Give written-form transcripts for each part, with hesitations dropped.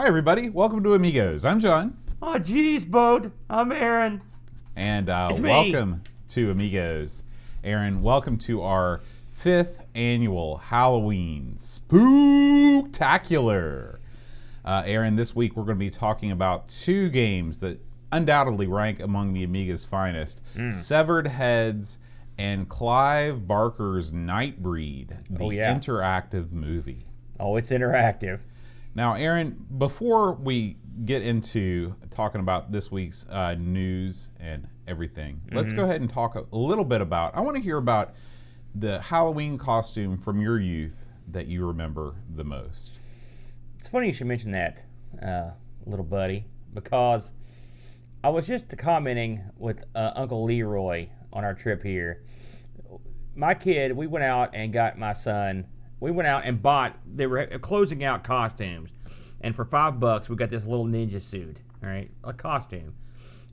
Hi, everybody. Welcome to Amigos. I'm John. Oh, geez, Bode. I'm Aaron. And It's me. welcome to Amigos. Aaron, welcome to our 5th annual Halloween Spooktacular. Aaron, this week we're going to be talking about 2 games that undoubtedly rank among the Amiga's finest. Severed Heads and Clive Barker's Nightbreed, the interactive movie. Oh, it's interactive. Now, Aaron, before we get into talking about this week's news and everything, let's go ahead and talk a little bit about, I want to hear about the Halloween costume from your youth that you remember the most. It's funny you should mention that, little buddy, because I was just commenting with Uncle Leroy on our trip here. My kid, we went out and got my son. We went out and bought, they were closing out costumes. And for $5, we got this little ninja suit, all right, a costume.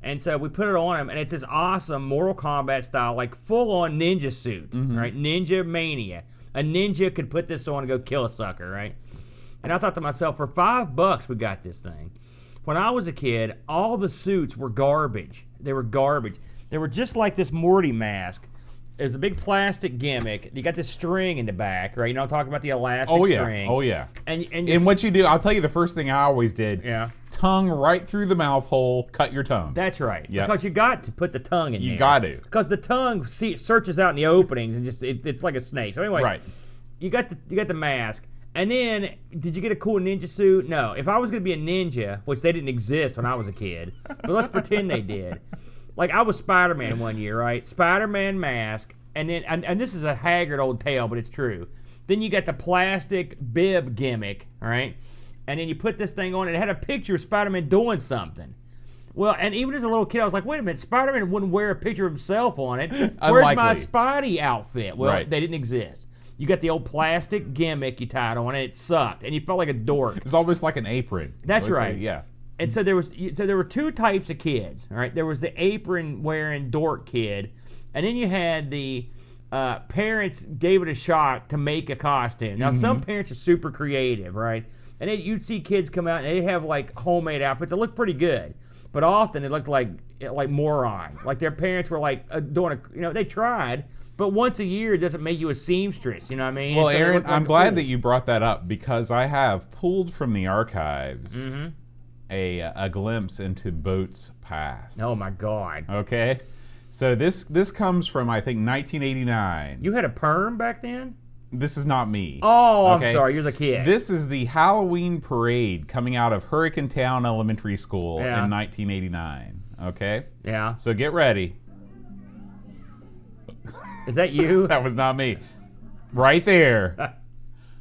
And so we put it on him, and it's this awesome Mortal Kombat style, like full-on ninja suit, right? Ninja mania. A ninja could put this on and go kill a sucker, right? And I thought to myself, for $5 we got this thing. When I was a kid, all the suits were garbage. They were garbage. They were just like this Morty mask. It was a big plastic gimmick. You got this string in the back, right? You know, I'm talking about the elastic string. Oh, yeah. And what you do, I'll tell you the first thing I always did. Yeah. Tongue right through the mouth hole, cut your tongue. That's right. Yep. Because you got to put the tongue in there. You got to. Because the tongue searches out in the openings and just it's like a snake. So anyway, Right. You got the mask. And then, did you get a cool ninja suit? No. If I was going to be a ninja, which they didn't exist when I was a kid, but let's pretend they did. Like, I was Spider-Man one year, right? Spider-Man mask. And then, and this is a haggard old tale, but it's true. Then you got the plastic bib gimmick, all right? And then you put this thing on, and it had a picture of Spider-Man doing something. Well, and even as a little kid, I was like, wait a minute, Spider-Man wouldn't wear a picture of himself on it. Where's my Spidey outfit? Well, they didn't exist. You got the old plastic gimmick you tied on, and it sucked, and you felt like a dork. It was almost like an apron. That's right. Yeah. And so there were 2 types of kids, all right? There was the apron-wearing dork kid, and then you had the parents gave it a shot to make a costume. Now, some parents are super creative, right? And you'd see kids come out, and they have, like, homemade outfits that look pretty good. But often, it looked like morons. Like, their parents were, like, they tried. But once a year, it doesn't make you a seamstress, you know what I mean? Well, Aaron, I'm glad that you brought that up because I have pulled from the archives a glimpse into Boat's past. Oh, my God. Okay? So this comes from, I think, 1989. You had a perm back then? This is not me. Oh, okay? I'm sorry. You're the kid. This is the Halloween parade coming out of Hurricane Town Elementary School in 1989. Okay? Yeah. So get ready. Is that you? That was not me. Right there.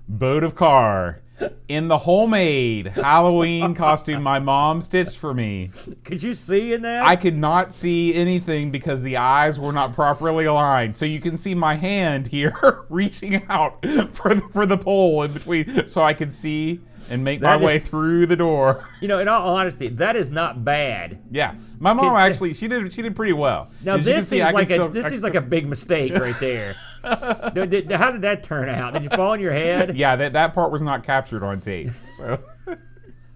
Boat of car. In the homemade Halloween costume my mom stitched for me. Could you see in that? I could not see anything because the eyes were not properly aligned. So you can see my hand here reaching out for the pole in between so I could see and make my way through the door. You know, in all honesty, that is not bad. Yeah. My mom actually, she did pretty well. Now this seems like a big mistake right there. How did that turn out? Did you fall on your head? Yeah, that part was not captured on tape. So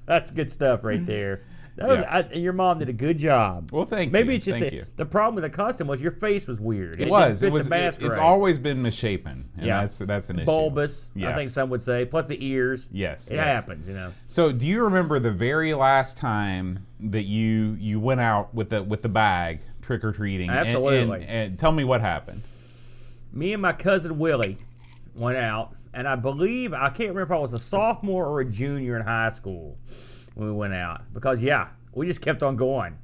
that's good stuff right there. Your mom did a good job. Well, thank you. Maybe it's just the problem with the costume was your face was weird. It was. It's always been misshapen. And that's an issue. Bulbous, yes. I think some would say. Plus the ears. Yes. It happens, you know. So do you remember the very last time that you went out with the bag trick-or-treating? Absolutely. And tell me what happened. Me and my cousin Willie went out, and I believe, I can't remember if I was a sophomore or a junior in high school when we went out. Because, we just kept on going.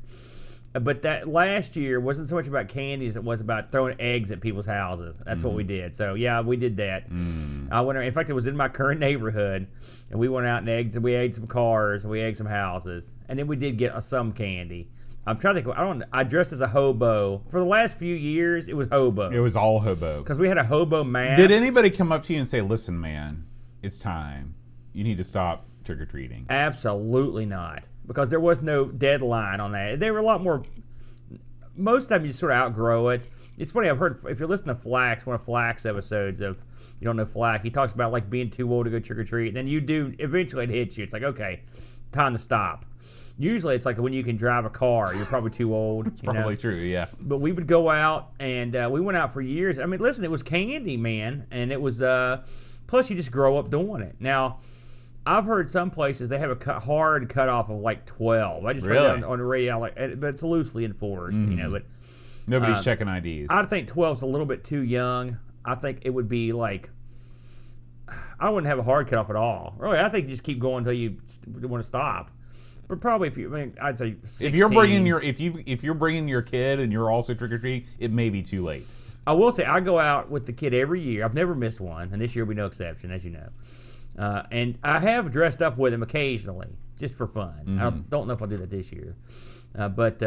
But that last year wasn't so much about candies, it was about throwing eggs at people's houses. That's what we did. So, we did that. I went. In fact, it was in my current neighborhood, and we went out and we egged some cars, and we egged some houses. And then we did get some candy. I'm trying to think. I dressed as a hobo. For the last few years, it was hobo. It was all hobo. Because we had a hobo mask. Did anybody come up to you and say, listen, man, it's time. You need to stop trick-or-treating? Absolutely not. Because there was no deadline on that. They were a lot more... Most of the time, you just sort of outgrow it. It's funny, I've heard... If you're listening to Flax, one of Flax episodes of... You don't know Flack, he talks about like being too old to go trick-or-treat. And then you do... Eventually, it hits you. It's like, okay... time to stop. Usually it's like when you can drive a car, you're probably too old. It's probably true, yeah. But we would go out, and we went out for years. I mean, listen, it was candy, man, and it was, plus you just grow up doing it. Now, I've heard some places they have a hard cutoff of like 12. I just heard that on the radio, but it's loosely enforced, but nobody's checking IDs. I think 12 is a little bit too young. I think it would be like, I wouldn't have a hard cutoff at all. Really, I think you just keep going until you want to stop. But probably I'd say 16. If you're bringing your kid and you're also trick or treating, it may be too late. I will say I go out with the kid every year. I've never missed one, and this year will be no exception, as you know. And I have dressed up with him occasionally, just for fun. I don't know if I'll do that this year. But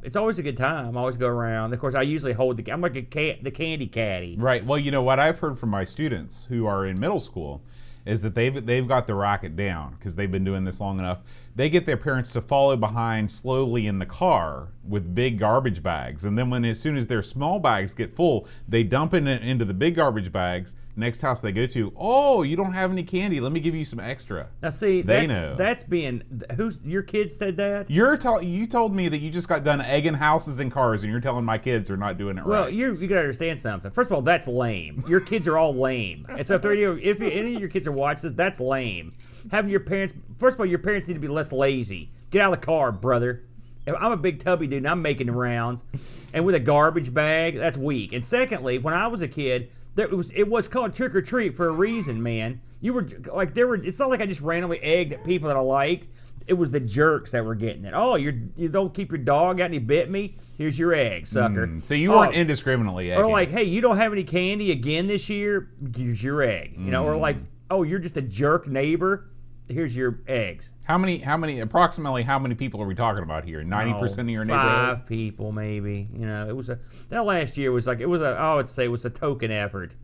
it's always a good time. I always go around. Of course, I usually hold I'm like the candy caddy. Right. Well, you know what I've heard from my students who are in middle school is that they've got the racket down because they've been doing this long enough. They get their parents to follow behind slowly in the car with big garbage bags, and then as soon as their small bags get full, they dump it into the big garbage bags. Next house they go to, oh, you don't have any candy. Let me give you some extra. Now see, know. That's being your kids said that. You told me that you just got done egging houses and cars, and you're telling my kids they're not doing it right. Well, you got to understand something. First of all, that's lame. Your kids are all lame. And so if any of your kids are watching this, that's lame. Having your parents, first of all, your parents need to be less lazy. Get out of the car, brother. If I'm a big tubby dude and I'm making the rounds, and with a garbage bag, that's weak. And secondly, when I was a kid, it was called trick or treat for a reason, man. You were like it's not like I just randomly egged at people that I liked. It was the jerks that were getting it. Oh, you don't keep your dog out and he bit me. Here's your egg, sucker. So you weren't indiscriminately egging. Or like, hey, you don't have any candy again this year. Here's your egg. Or like, oh, you're just a jerk neighbor. Here's your eggs. Approximately how many people are we talking about here? 90% of your neighborhood? 5 people maybe. It was that last year was like, I would say it was a token effort.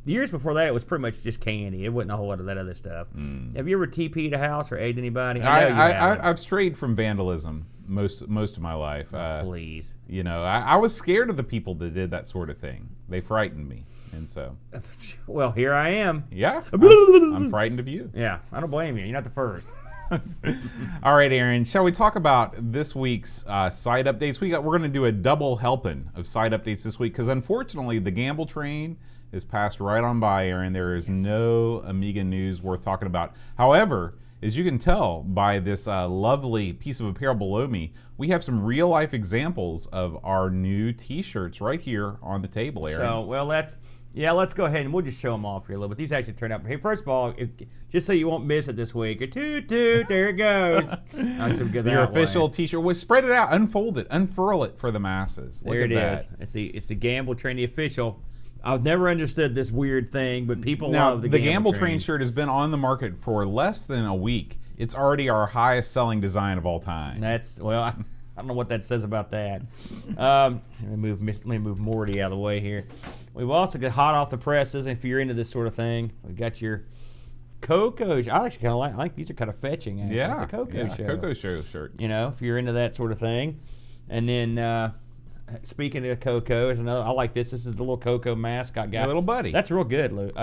The years before that, it was pretty much just candy. It wasn't a whole lot of that other stuff. Have you ever TP'd a house or egged anybody? I've strayed from vandalism most of my life. Please. I was scared of the people that did that sort of thing. They frightened me. And so, well, here I am. Yeah, I'm frightened of you. Yeah, I don't blame you. You're not the first. All right, Aaron. Shall we talk about this week's site updates? We're going to do a double helping of site updates this week because unfortunately the gamble train is passed right on by, Aaron. There is no Amiga news worth talking about. However, as you can tell by this lovely piece of apparel below me, we have some real life examples of our new T-shirts right here on the table, Aaron. So, well, let's go ahead and we'll just show them off here a little bit. These actually turned out. Hey, first of all, just so you won't miss it this week, toot toot, there it goes. Your official T-shirt. Well, spread it out, unfold it, unfurl it for the masses. There it is. It's the Gamble Train, the official. I've never understood this weird thing, but people love the Gamble Train shirt has been on the market for less than a week. It's already our highest selling design of all time. I don't know what that says about that. Let me move Morty out of the way here. We've also got hot off the presses. If you're into this sort of thing, we've got your Coco. I actually kind of like. I think these are kind of fetching. Actually. Yeah, it's a Coco show. Coco show shirt. If you're into that sort of thing, and then. Speaking of Coco, is another. I like this. This is the little Coco mascot guy. My little buddy. That's real good, Luke.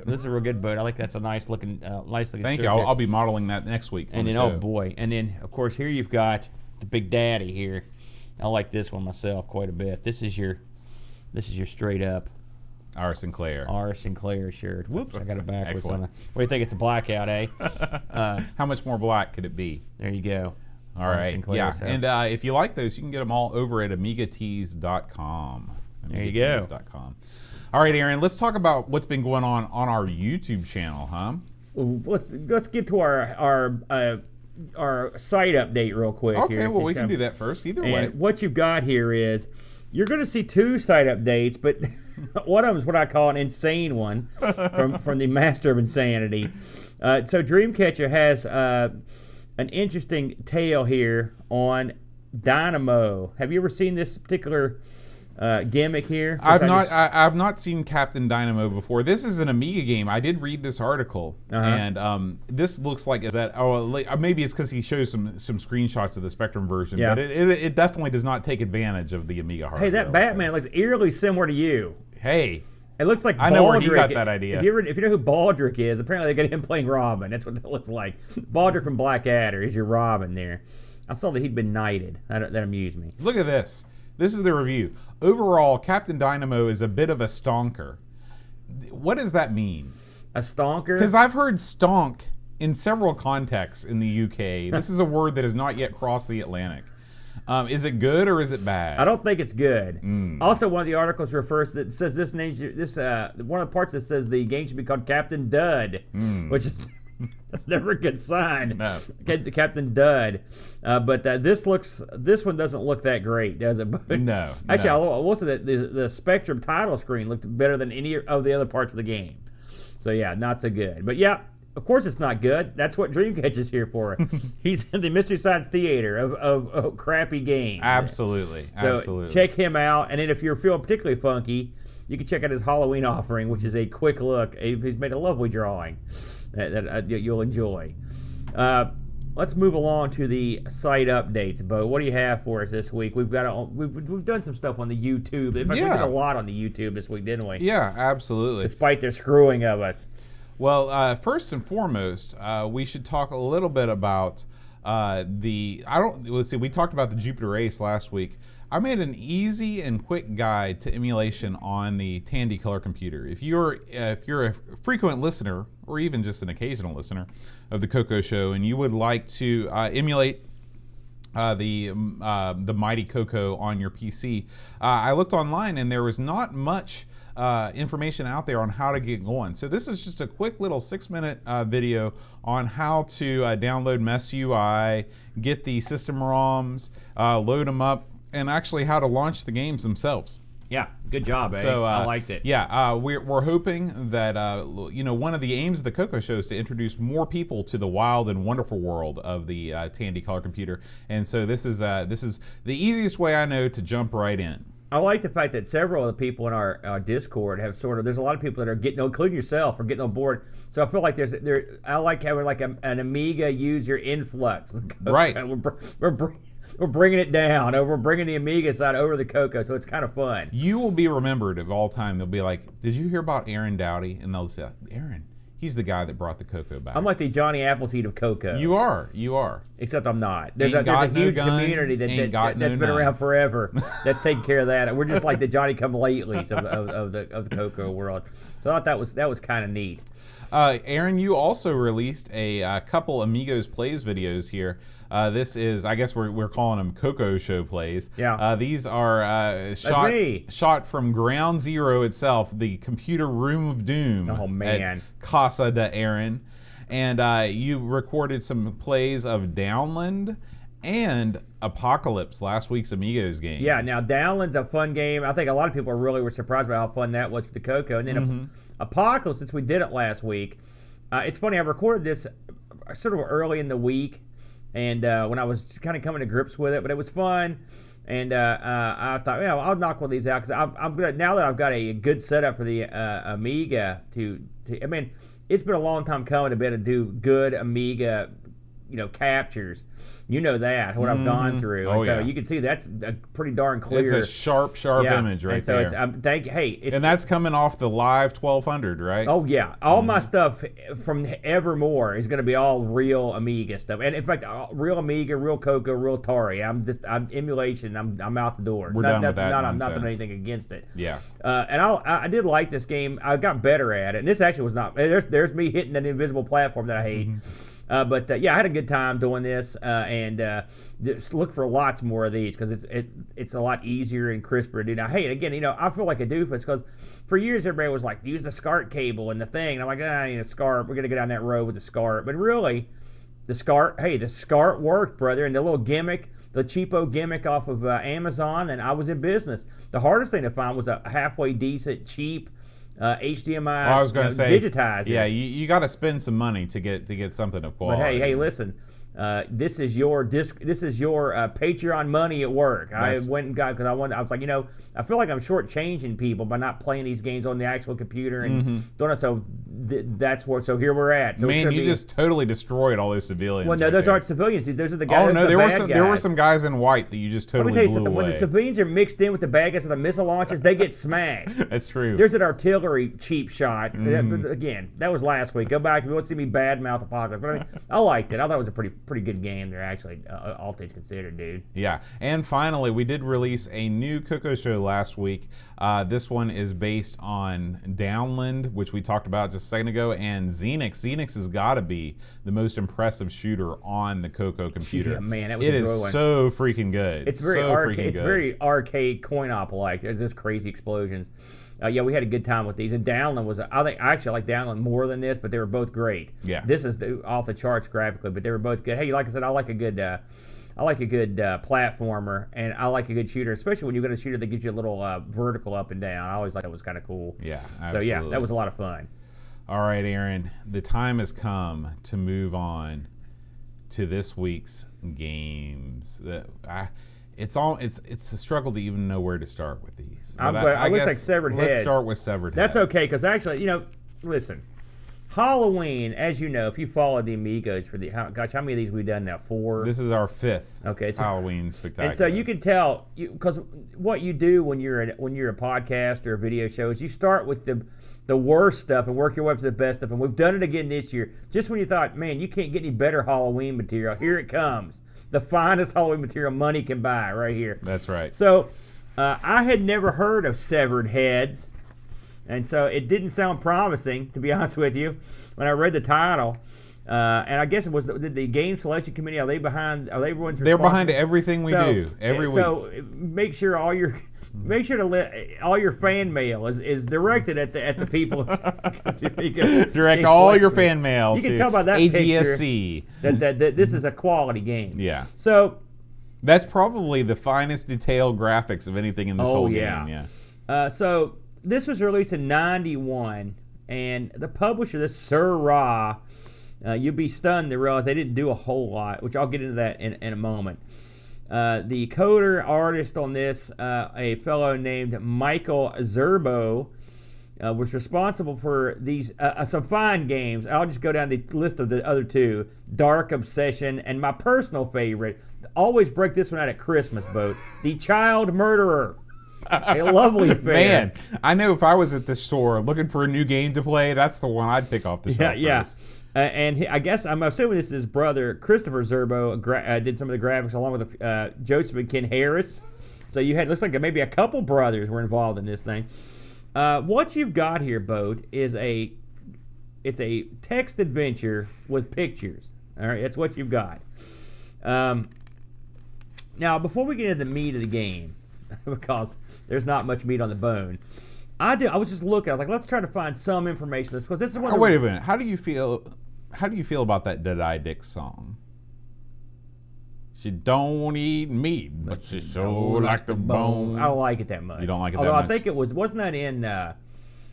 This is a real good boat. I like that's a nice looking Thank you. I'll be modeling that next week. And then, oh boy, and then of course here you've got the Big Daddy here. I like this one myself quite a bit. This is your straight up R. Sinclair shirt. Whoops, I got it backwards. Excellent. What do you think? It's a blackout, eh? How much more black could it be? There you go. All right, Sinclair, yeah, so. And if you like those, you can get them all over at amigatees.com. There you go. All right, Aaron, let's talk about what's been going on our YouTube channel, huh? Let's get to our site update real quick. Okay, here. Well, we can do that first. Either way. What you've got here is you're going to see 2 site updates, but one of them is what I call an insane one from the Master of Insanity. So Dreamcatcher has an interesting tale here on Dynamo. Have you ever seen this particular gimmick here? I've not seen Captain Dynamo before. This is an Amiga game. I did read this article, and this looks like maybe it's because he shows some screenshots of the Spectrum version, but it definitely does not take advantage of the Amiga hardware. Hey, that Batman looks eerily similar to you. Hey, It looks like I know where he got that idea. If you know who Baldric is, apparently they got him playing Robin. That's what that looks like. Baldric from Blackadder is your Robin there. I saw that he'd been knighted. That amused me. Look at this. This is the review. Overall, Captain Dynamo is a bit of a stonker. What does that mean? A stonker? Because I've heard stonk in several contexts in the UK. This is a word that has not yet crossed the Atlantic. Is it good or is it bad? I don't think it's good. Also, one of the articles refers that says this name. One of the parts that says the game should be called Captain Dud, which is that's never a good sign. No. Captain Dud. But this one doesn't look that great, does it? No. Actually, I will say that the Spectrum title screen looked better than any of the other parts of the game. So yeah, not so good. But yeah. Of course it's not good. That's what Dreamcatch is here for. He's in the Mystery Science Theater of crappy games. Absolutely. So absolutely. check him out. And then if you're feeling particularly funky, you can check out his Halloween offering, which is a quick look. He's made a lovely drawing that you'll enjoy. Let's move along to the site updates, Bo. What do you have for us this week? We've done some stuff on the YouTube. In fact, we did a lot on the YouTube this week, didn't we? Yeah, absolutely. Despite their screwing of us. Well, first and foremost, we should talk a little bit about let's see, we talked about the Jupiter Ace last week. I made an easy and quick guide to emulation on the Tandy color computer. If you're a frequent listener, or even just an occasional listener of the Coco Show, and you would like to emulate the mighty Coco on your PC, I looked online and there was not much information out there on how to get going. So this is just a quick little 6-minute video on how to download MES UI, get the system ROMs, load them up, and actually how to launch the games themselves. Yeah, good job, eh? So, I liked it. Yeah, we're hoping that one of the aims of the Coco Show is to introduce more people to the wild and wonderful world of the Tandy color computer, and so this is the easiest way I know to jump right in. I like the fact that several of the people in our Discord have there's a lot of people that are getting, including yourself, are getting on board. So I feel like I like having like an Amiga user influx. Right. We're bringing it down. We're bringing the Amiga side over the Coco, so it's kind of fun. You will be remembered of all time. They'll be like, did you hear about Aaron Dowdy? And they'll say, Aaron, he's the guy that brought the Coco back. I'm like the Johnny Appleseed of Coco. You are. Except I'm not. There's a huge community that's been around forever that's taking care of that. We're just like the Johnny Come Latelys of the Coco world. So I thought that was kind of neat. Aaron, you also released a couple Amigos Plays videos here. This is, I guess we're calling them Coco Show Plays. Yeah. These are shot from Ground Zero itself, the computer room of doom. Oh, man. At Casa de Aaron. And you recorded some plays of Downland and Apocalypse, last week's Amigos game. Yeah, now Downland's a fun game. I think a lot of people were surprised by how fun that was with the Coco. And then Apocalypse, since we did it last week, it's funny, I recorded this sort of early in the week, and when I was kind of coming to grips with it, but it was fun. And I thought, yeah, I'll knock one of these out because I'm good now that I've got a good setup for the Amiga. I mean, it's been a long time coming to be able to do good Amiga, captures. You know that, what I've gone through. And so you can see that's a pretty darn clear. It's a sharp image right there. And that's coming off the Live 1200, right? Oh, yeah. All my stuff from Evermore is going to be all real Amiga stuff. And in fact, real Amiga, real Coco, real Atari. I'm emulation. I'm out the door. We're done with that I'm not doing anything against it. Yeah. And I did like this game. I got better at it. And this actually was not. There's me hitting that invisible platform that I hate. But I had a good time doing this, and just look for lots more of these because it's a lot easier and crisper to do. Now, hey, again, I feel like a doofus because for years everybody was like, use the SCART cable and the thing, and I'm like, I need a SCART. We're gonna go down that road with the SCART, but really, the SCART worked, brother, and the little gimmick. The cheapo gimmick off of Amazon, and I was in business. The hardest thing to find was a halfway decent, cheap HDMI. Well, I was going to say digitizer. Yeah, you got to spend some money to get something of quality. But hey, listen, This is your Patreon money at work. I went and got because I was like, I feel like I'm shortchanging people by not playing these games on the actual computer and doing it. So that's where. So here we're at. So man, you just totally destroyed all those civilians. Well, no, those aren't civilians. Those are the guys. Oh no, there were some guys in white that you just totally blew away. Let me tell you something. away. When the civilians are mixed in with the bad guys with the missile launches, they get smashed. That's true. There's an artillery cheap shot. Again, that was last week. Go back if you want to see me badmouth Apocalypse. But I mean, I liked it. I thought it was a pretty good game there, actually, all things considered, dude. Yeah, and finally, we did release a new Coco show last week. This one is based on Downland, which we talked about just a second ago, and Xenix. Xenix has got to be the most impressive shooter on the Coco computer. Yeah, man, that was it a is good one. so freaking good. It's very arcade. It's very arcade coin-op-like. There's those crazy explosions. Yeah, we had a good time with these. And Downland was, I actually like Downland more than this, but they were both great. Yeah. This is off the charts graphically, but they were both good. Hey, like I said, I like a good platformer, and I like a good shooter, especially when you've got a shooter that gives you a little vertical up and down. I always thought that was kind of cool. Yeah, absolutely. So yeah, that was a lot of fun. All right, Aaron, the time has come to move on to this week's games. It's a struggle to even know where to start with these. I wish like Severed Heads. Let's start with Severed Heads. That's okay, because actually, listen, Halloween, as you know, if you follow the Amigos for how many of these we've done now? 4? This is our 5th Halloween spectacular. And so you can tell, because what you do when you're a podcast or a video show is you start with the worst stuff and work your way up to the best stuff. And we've done it again this year. Just when you thought, man, you can't get any better Halloween material, here it comes. The finest Halloween material money can buy right here. That's right. So I had never heard of Severed Heads, and so it didn't sound promising, to be honest with you, when I read the title. And I guess it was the game selection committee. Are they behind? Are they everyone's They're behind everything we do every week. So make sure all your fan mail is directed at the people. Direct all your fan mail. You can tell by that AGSC picture that this is a quality game. Yeah. So that's probably the finest detailed graphics of anything in this whole game. Yeah. So this was released in '91, and the publisher, this Sir Ra, you'll be stunned to realize they didn't do a whole lot, which I'll get into that in a moment. The coder artist on this, a fellow named Michael Zerbo, was responsible for these some fine games. I'll just go down the list of the other two: Dark Obsession, and my personal favorite. Always break this one out at Christmas, Boat. The Child Murderer. A lovely affair. Man, I know if I was at the store looking for a new game to play, that's the one I'd pick off the shelf first. And I guess I'm assuming this is his brother, Christopher Zerbo, did some of the graphics along with Joseph and Ken Harris. So looks like maybe a couple brothers were involved in this thing. What you've got here, Boat, is it's a text adventure with pictures. All right, that's what you've got. Now, before we get into the meat of the game, because there's not much meat on the bone, I was just looking. I was like, let's try to find some information. Because this is one. Wait a minute. How do you feel about that Dead Eye Dick song? She don't eat meat, but she sure like the bone. I don't like it that much. You don't like it Although that much? I think it wasn't that in.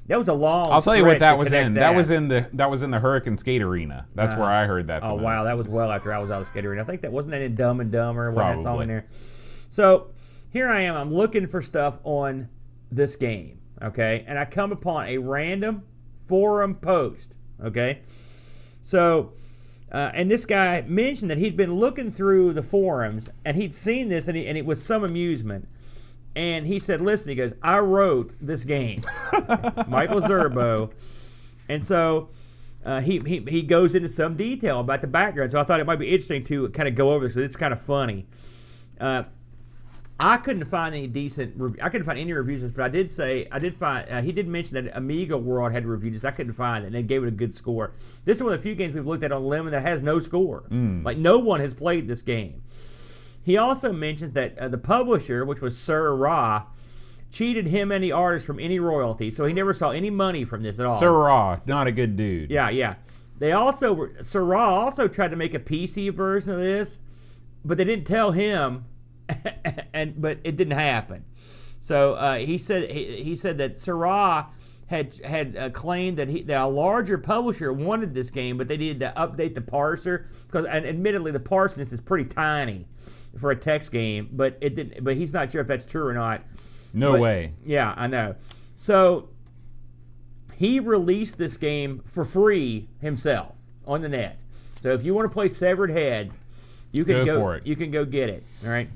That was a long. I'll tell you what that was in. That was in the Hurricane Skate Arena. That's where I heard that. Oh wow, that was well after I was out of Skate Arena. I think that wasn't that in Dumb and Dumber. Wasn't that song in there? So here I am. I'm looking for stuff on this game. Okay, and I come upon a random forum post. Okay, so and this guy mentioned that he'd been looking through the forums and he'd seen this and it was some amusement. And he said, "Listen," he goes, "I wrote this game, Michael Zerbo," and so he goes into some detail about the background. So I thought it might be interesting to kind of go over this. It's kind of funny. I couldn't find any I couldn't find any reviews of this, but I did find he did mention that Amiga World had reviewed this. I couldn't find it, and they gave it a good score. This is one of the few games we've looked at on Lemon that has no score. Like no one has played this game. He also mentions that the publisher, which was Sir Ra, cheated him and the artist from any royalties, so he never saw any money from this at all. Sir Ra, not a good dude. Yeah. Sir Ra also tried to make a PC version of this, but they didn't tell him. But it didn't happen. So he said that Sir Ra had claimed that a larger publisher wanted this game, but they needed to update the parser because, and admittedly, the parser this is pretty tiny for a text game, but it didn't. But he's not sure if that's true or not. No way. Yeah, I know. So he released this game for free himself on the net. So if you want to play Severed Heads, you can go for it. You can go get it. All right.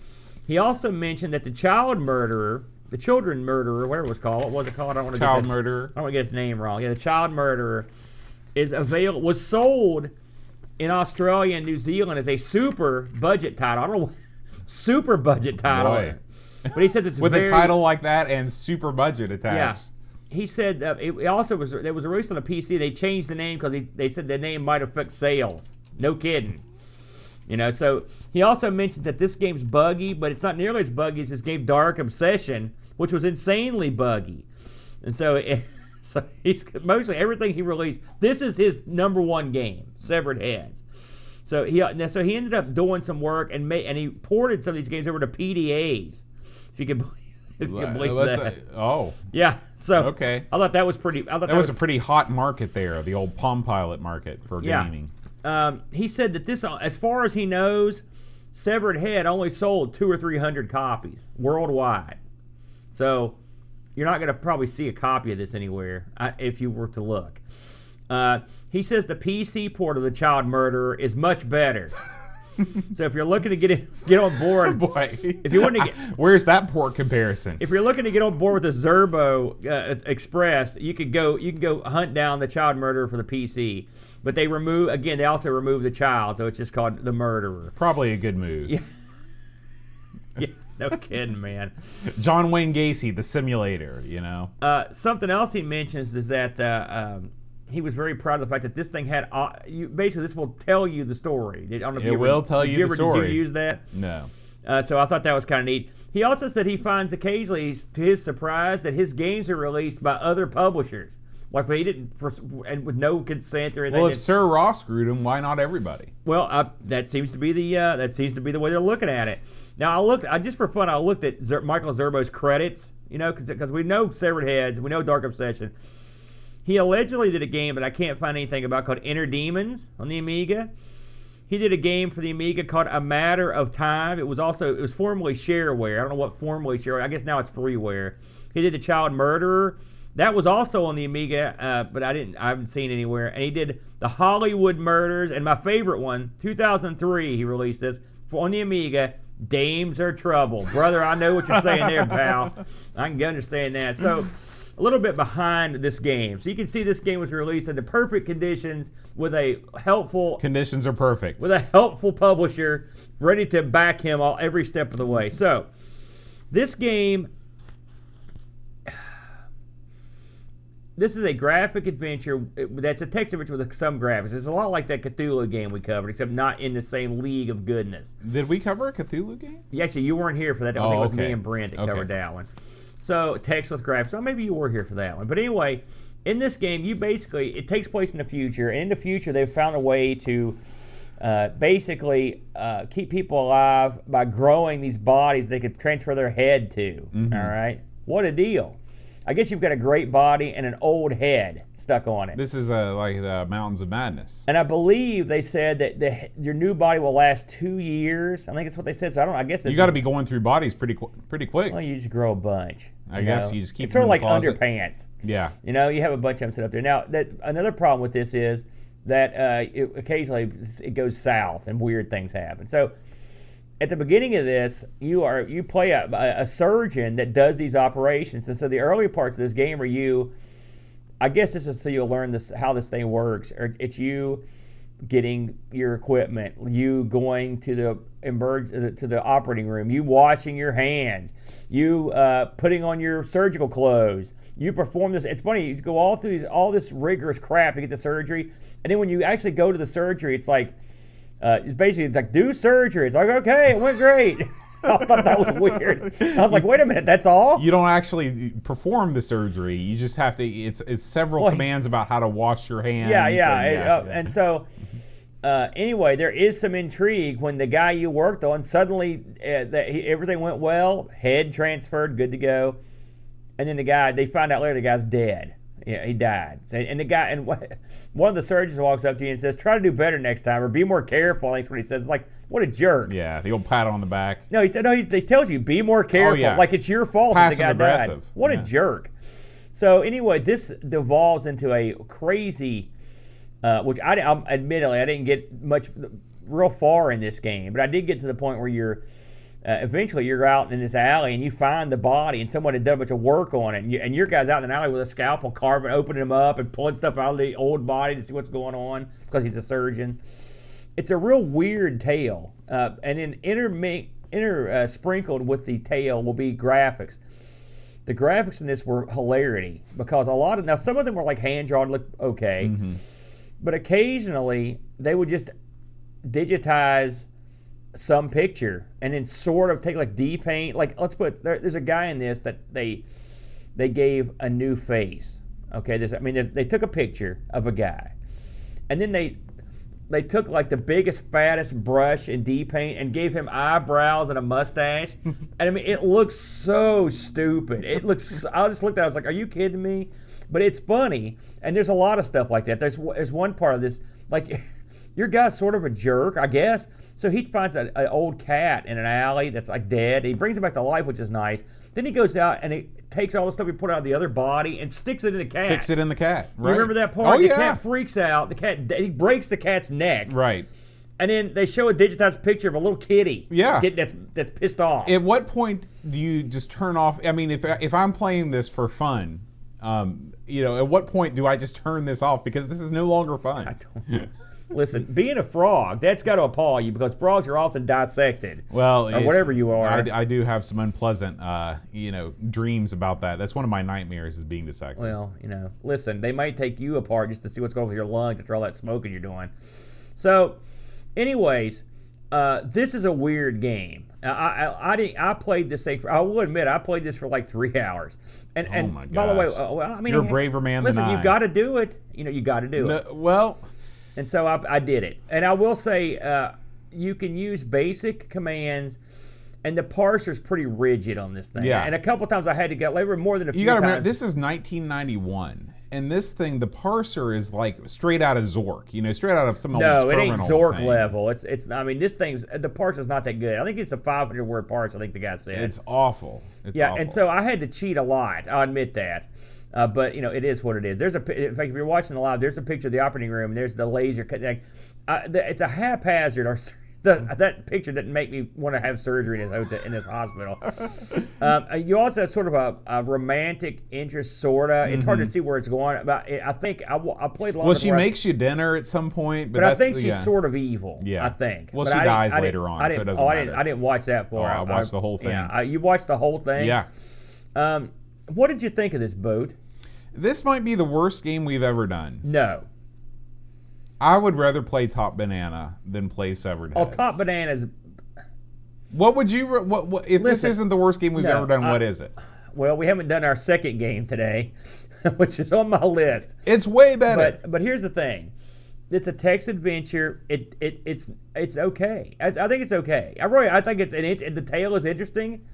He also mentioned that the children murderer, whatever it was called. What was it called? I don't want to Child murderer. I don't want to get the name wrong. Yeah, the child murderer was sold in Australia and New Zealand as a super budget title. I don't know, super budget title. Boy. But he says it's with a title like that and super budget attached. Yeah. He said it also was released on a PC. They changed the name because they said the name might affect sales. No kidding. So he also mentioned that this game's buggy, but it's not nearly as buggy as his game Dark Obsession, which was insanely buggy. And so he's mostly everything he released. This is his number one game, Severed Heads. So he ended up doing some work and he ported some of these games over to PDAs. If you can believe that. Yeah. So okay. I thought that was pretty. That was a pretty hot market there, the old Palm Pilot market for gaming. He said that this, as far as he knows, Severed Head only sold 200 or 300 copies worldwide. So you're not going to probably see a copy of this anywhere if you were to look. He says the PC port of the Child Murderer is much better. So if you're looking to get on board, boy, if you want to where's that port comparison? If you're looking to get on board with the Zerbo Express, you can go hunt down the Child Murderer for the PC. But they also remove the child, so it's just called the Murderer. Probably a good move. Yeah. Yeah, no kidding, man. John Wayne Gacy, the simulator, Something else he mentions is that he was very proud of the fact that this thing had basically this will tell you the story. I don't know if it will tell you the story. Did you use that? No. So I thought that was kind of neat. He also said he finds occasionally, to his surprise, that his games are released by other publishers. Like, but he didn't, and with no consent or anything. Well, if Sir Ross screwed him, why not everybody? Well, that seems to be the way they're looking at it. Now, just for fun, I looked at Michael Zerbo's credits, because we know Severed Heads, we know Dark Obsession. He allegedly did a game that I can't find anything about called Inner Demons on the Amiga. He did a game for the Amiga called A Matter of Time. It was formerly shareware. I don't know what formerly shareware. I guess now it's freeware. He did The Child Murderer. That was also on the Amiga, but I haven't seen anywhere. And he did The Hollywood Murders, and my favorite one, 2003, he released this on the Amiga, Dames Are Trouble. Brother, I know what you're saying there, pal. I can understand that. So, a little bit behind this game. So you can see this game was released in the perfect conditions with a helpful... Conditions are perfect. With a helpful publisher ready to back him every step of the way. So, this game... This is a graphic adventure that's a text adventure with some graphics. It's a lot like that Cthulhu game we covered, except not in the same league of goodness. Did we cover a Cthulhu game? Yeah, actually, you weren't here for that. I think it was me and Brent that covered that one. So, text with graphics. So maybe you were here for that one. But anyway, in this game, it takes place in the future. And in the future, they've found a way to keep people alive by growing these bodies they could transfer their head to. Mm-hmm. All right? What a deal. I guess you've got a great body and an old head stuck on it. This is like the Mountains of Madness. And I believe they said that your new body will last 2 years. I think that's what they said. So I guess you got to be going through bodies pretty quick. Well, you just grow a bunch. I guess you just keep. It's sort of like closet. Underpants. Yeah. You have a bunch of them set up there. Now, another problem with this is that occasionally it goes south and weird things happen. So. At the beginning of this, you play a surgeon that does these operations, and so the early parts of this game are I guess this is so you'll learn how this thing works. Or it's you getting your equipment, you going to the operating room, you washing your hands, you putting on your surgical clothes. You perform this. It's funny. You go all through all this rigorous crap to get the surgery, and then when you actually go to the surgery, it's like. It's like, do surgery. It's like, okay, it went great. I thought that was weird. I was like, wait a minute, that's all? You don't actually perform the surgery. You just have to, it's several commands about how to wash your hands. And so, anyway, there is some intrigue when the guy you worked on, suddenly everything went well, head transferred, good to go. And then they find out later the guy's dead. Yeah, he died. And the guy, and one of the surgeons walks up to you and says, "Try to do better next time, or be more careful." I think that's what he says. It's like, what a jerk. Yeah, the old pat on the back. No, he said, no, they tells you, be more careful. yeah. Like it's your fault that the guy died. Passive-aggressive. What a jerk. So anyway, this devolves into a crazy, which admittedly, I didn't get much real far in this game, but I did get to the point where you're, eventually you're out in this alley and you find the body and someone had done a bunch of work on it, and your guy's out in an alley with a scalpel, carving, opening them up and pulling stuff out of the old body to see what's going on because he's a surgeon. It's a real weird tale, and then sprinkled with the tale will be graphics. The graphics in this were hilarity because some of them were like hand drawn, look okay, but occasionally they would just digitize some picture and then sort of take like depaint. Like let's put there's a guy in this that they gave a new face. Okay, they took a picture of a guy, and then they took like the biggest, fattest brush and depaint and gave him eyebrows and a mustache. And I mean, it looks so stupid. I just looked at it, I was like, are you kidding me? But it's funny. And there's a lot of stuff like that. There's one part of this, like, your guy's sort of a jerk, I guess. So he finds an old cat in an alley that's like dead. He brings it back to life, which is nice. Then he goes out and he takes all the stuff he put out of the other body and sticks it in the cat. Sticks it in the cat. Right. You remember that part? Oh, yeah. The cat freaks out. He breaks the cat's neck. Right. And then they show a digitized picture of a little kitty. Yeah. That's pissed off. At what point do you just turn off? I mean, if I'm playing this for fun, at what point do I just turn this off because this is no longer fun? Listen, being a frog, that's got to appall you because frogs are often dissected. Well, or whatever you are. I do have some unpleasant, dreams about that. That's one of my nightmares is being dissected. Well, listen, they might take you apart just to see what's going on with your lungs after all that smoking you're doing. So, anyways, this is a weird game. I played this thing. I will admit, I played this for like 3 hours. And oh my gosh. By the way, you're a braver man than I. Listen, you've got to do it. You got to do it. Well. And so I did it. And I will say you can use basic commands, and the parser's pretty rigid on this thing. Yeah. And a couple times I had to go. They were more than a few times. You got to remember, this is 1991. And this thing, the parser is like straight out of Zork, straight out of some old terminal. No, it ain't Zork thing. level. It's. I mean, the parser's not that good. I think it's a 500-word parser, I think the guy said. It's awful. It's awful. And so I had to cheat a lot. I'll admit that. But it is what it is. In fact, if you're watching the live, there's a picture of the operating room. And there's the laser cut. It's a haphazard. Or that picture didn't make me want to have surgery in this hospital. You also have sort of a romantic interest, sorta. It's hard to see where it's going. But I think I played a lot. Well, she makes you dinner at some point, but I think she's sort of evil. Yeah, I think. Well, she dies later on, so it doesn't matter. I didn't watch that far. I watched the whole thing. Yeah, you watched the whole thing. Yeah. What did you think of this, Boot? This might be the worst game we've ever done. No. I would rather play Top Banana than play Severed Heads. Oh, Top Banana's... What would you... What if this isn't the worst game we've ever done, what is it? Well, we haven't done our second game today, which is on my list. It's way better. But here's the thing. It's a text adventure. It's okay. I think it's okay. I think the tale is interesting.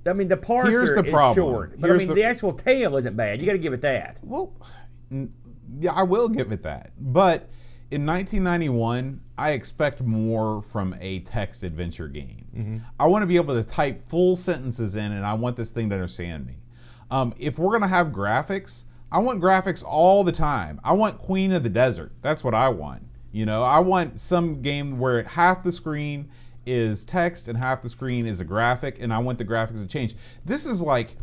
I mean, the parser is short, but the actual tale isn't bad. You got to give it that. Well, yeah, I will give it that. But in 1991, I expect more from a text adventure game. I want to be able to type full sentences in, and I want this thing to understand me. If we're going to have graphics, I want graphics all the time. I want Queen of the Desert. That's what I want. I want some game where half the screen is text and half the screen is a graphic, and I want the graphics to change. This is like,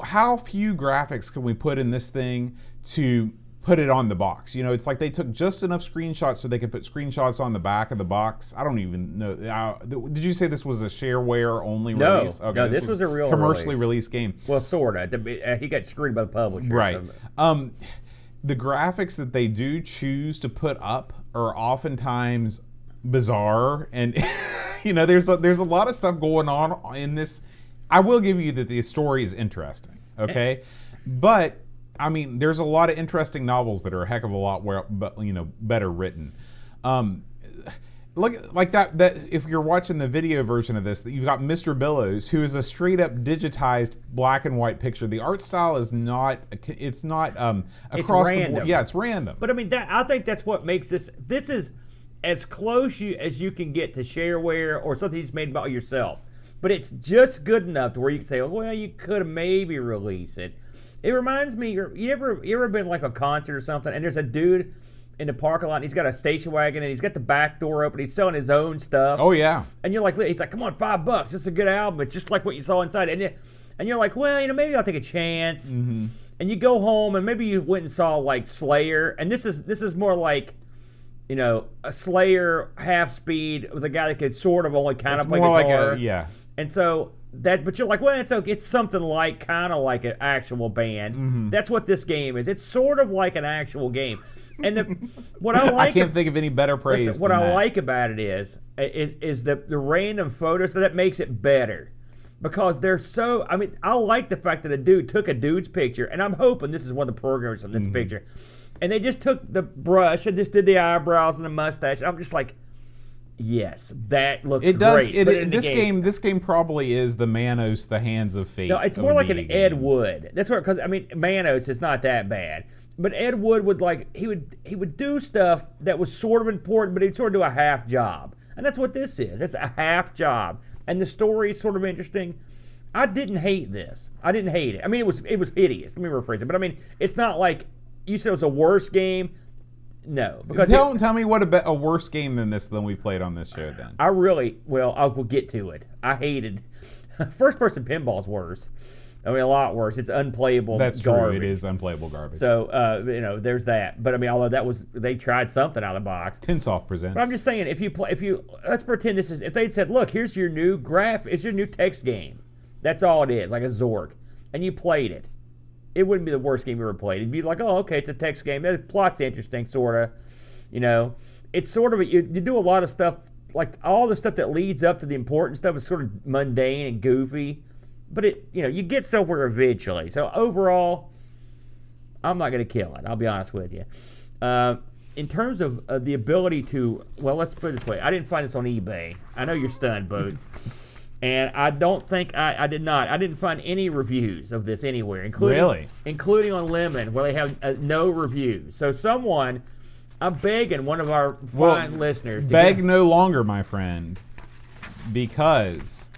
how few graphics can we put in this thing to put it on the box? It's like they took just enough screenshots so they could put screenshots on the back of the box. I don't even know. Did you say this was a shareware only release? Okay, no, this was a real commercially released game. Well, sorta. He got screwed by the publisher. Right. So. The graphics that they do choose to put up are oftentimes bizarre, and there's a lot of stuff going on in this. I will give you that the story is interesting, okay, but I mean, there's a lot of interesting novels that are a heck of a lot better written. look like that. That if you're watching the video version of this, you've got Mr. Billows, who is a straight up digitized black and white picture. The art style is not. It's not across the board. Yeah, it's random. But I mean, I think that's what makes this. This is as close as you can get to shareware or something you just made about yourself. But it's just good enough to where you can say, well, you could have maybe released it. It reminds me, you ever been like a concert or something, and there's a dude in the parking lot, and he's got a station wagon, and he's got the back door open, he's selling his own stuff. Oh, yeah. And you're like, he's like, come on, $5. It's a good album. It's just like what you saw inside. And you're like, well, maybe I'll take a chance. Mm-hmm. And you go home, and maybe you went and saw like Slayer, and this is more like, a Slayer half speed with a guy that could sort of only kind of play guitar. Yeah. And so but you're like, well, it's okay. It's something like kind of like an actual band. Mm-hmm. That's what this game is. It's sort of like an actual game. And what I like, I can't think of any better praise. Listen, what I like about it is the random photos, so that makes it better. Because they're so, I mean, I like the fact that a dude took a dude's picture, and I'm hoping this is one of the programmers of this picture, and they just took the brush and just did the eyebrows and the mustache. And I'm just like, yes, that looks it does. great. This game probably is the Manos, the Hands of Fate. No, it's more like an Ed Wood. That's where, because I mean, Manos is not that bad, but Ed Wood would he would do stuff that was sort of important, but he'd sort of do a half job, and that's what this is. It's a half job, and the story is sort of interesting. I didn't hate this. I didn't hate it. I mean, it was hideous. Let me rephrase it, but I mean, it's not like you said it was a worse game. No, because tell me what a worse game than we played on this show. Then I will get to it. I hated first person pinball's worse. I mean, a lot worse. It's unplayable. That's garbage. True. It is unplayable garbage. So there's that. But I mean, although they tried something out of the box. Tinsoft presents. But I'm just saying, let's pretend this is, if they'd said, look, here's your new it's your new text game. That's all it is, like a Zork, and you played it. It wouldn't be the worst game you ever played. It'd be like, oh, okay, it's a text game. The plot's interesting, sort of. It's sort of, you do a lot of stuff, like all the stuff that leads up to the important stuff is sort of mundane and goofy. But you get somewhere eventually. So overall, I'm not going to kill it. I'll be honest with you. In terms of the ability to, well, let's put it this way. I didn't find this on eBay. I know you're stunned, Boat. And I don't think I did not. I didn't find any reviews of this anywhere, including on Lemon, where they have no reviews. So I'm begging one of our fine listeners to beg no longer, my friend, because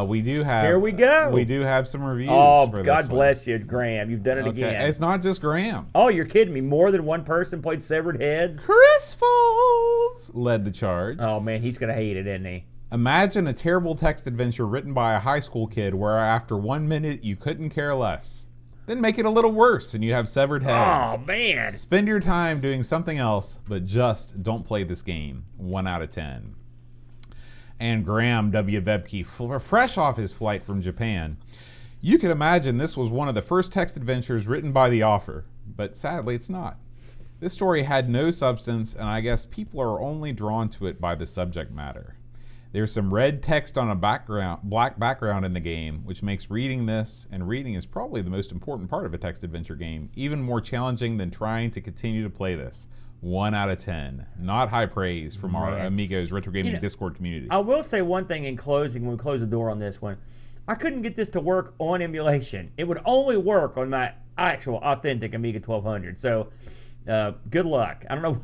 we do have. Here we go. We do have some reviews. Oh, for God this bless you, Graham. You've done it again. It's not just Graham. Oh, you're kidding me. More than one person played Severed Heads? Chris Folds led the charge. Oh, man, he's going to hate it, isn't he? Imagine a terrible text adventure written by a high school kid where after 1 minute you couldn't care less. Then make it a little worse and you have severed heads. Oh, man. Spend your time doing something else, but just don't play this game. 1 out of 10. And Graham W. Vebke, fresh off his flight from Japan. You could imagine this was one of the first text adventures written by the author, but sadly it's not. This story had no substance, and I guess people are only drawn to it by the subject matter. There's some red text on a black background in the game, which makes reading this, and reading is probably the most important part of a text adventure game, even more challenging than trying to continue to play this. 1 out of 10. Not high praise from our Amigos Retro Gaming Discord community. I will say one thing in closing, when we close the door on this one. I couldn't get this to work on emulation. It would only work on my actual authentic Amiga 1200. So, good luck. I don't know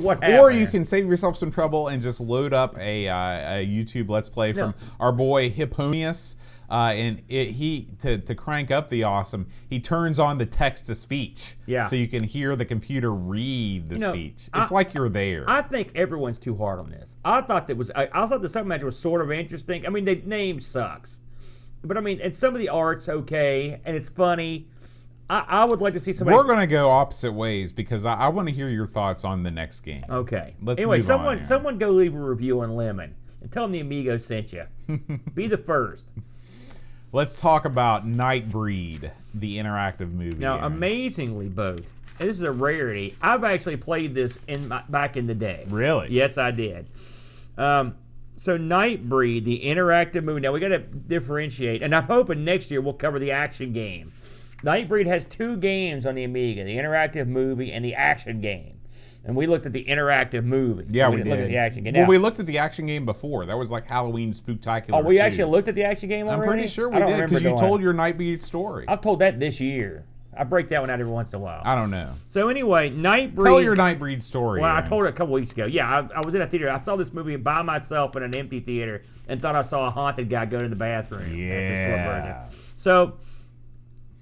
what happened. Or you can save yourself some trouble and just load up a YouTube Let's Play from our boy Hipponius. And to crank up the awesome, he turns on the text to speech, so you can hear the computer read the speech. It's like you're there. I think everyone's too hard on this. I thought the subject matter was sort of interesting. I mean, the name sucks, but I mean, and some of the art's okay, and it's funny. I would like to see somebody. We're going to go opposite ways because I want to hear your thoughts on the next game. Okay. Anyway, someone go leave a review on Lemon and tell them the Amigos sent you. Be the first. Let's talk about Nightbreed, the interactive movie. Now, amazingly, both. And this is a rarity. I've actually played this back in the day. Really? Yes, I did. So Nightbreed, the interactive movie. Now, we got to differentiate, and I'm hoping next year we'll cover the action game. Nightbreed has 2 games on the Amiga, the interactive movie and the action game. And we looked at the interactive movie. Yeah, so we didn't did. look at the action game. Well, Now, we looked at the action game before. That was like Halloween Spooktacular. oh, we 2. actually looked at the action game already? I'm pretty sure we I don't did remember because you doing told it. your Nightbreed story. I've told that this year. I break that one out every once in a while. I don't know. So anyway, Nightbreed. Tell your Nightbreed story. Well, I Aaron. told it a couple weeks ago. Yeah, I was in a theater. I saw this movie by myself in an empty theater and thought I saw a haunted guy go to the bathroom. That's the short version. So,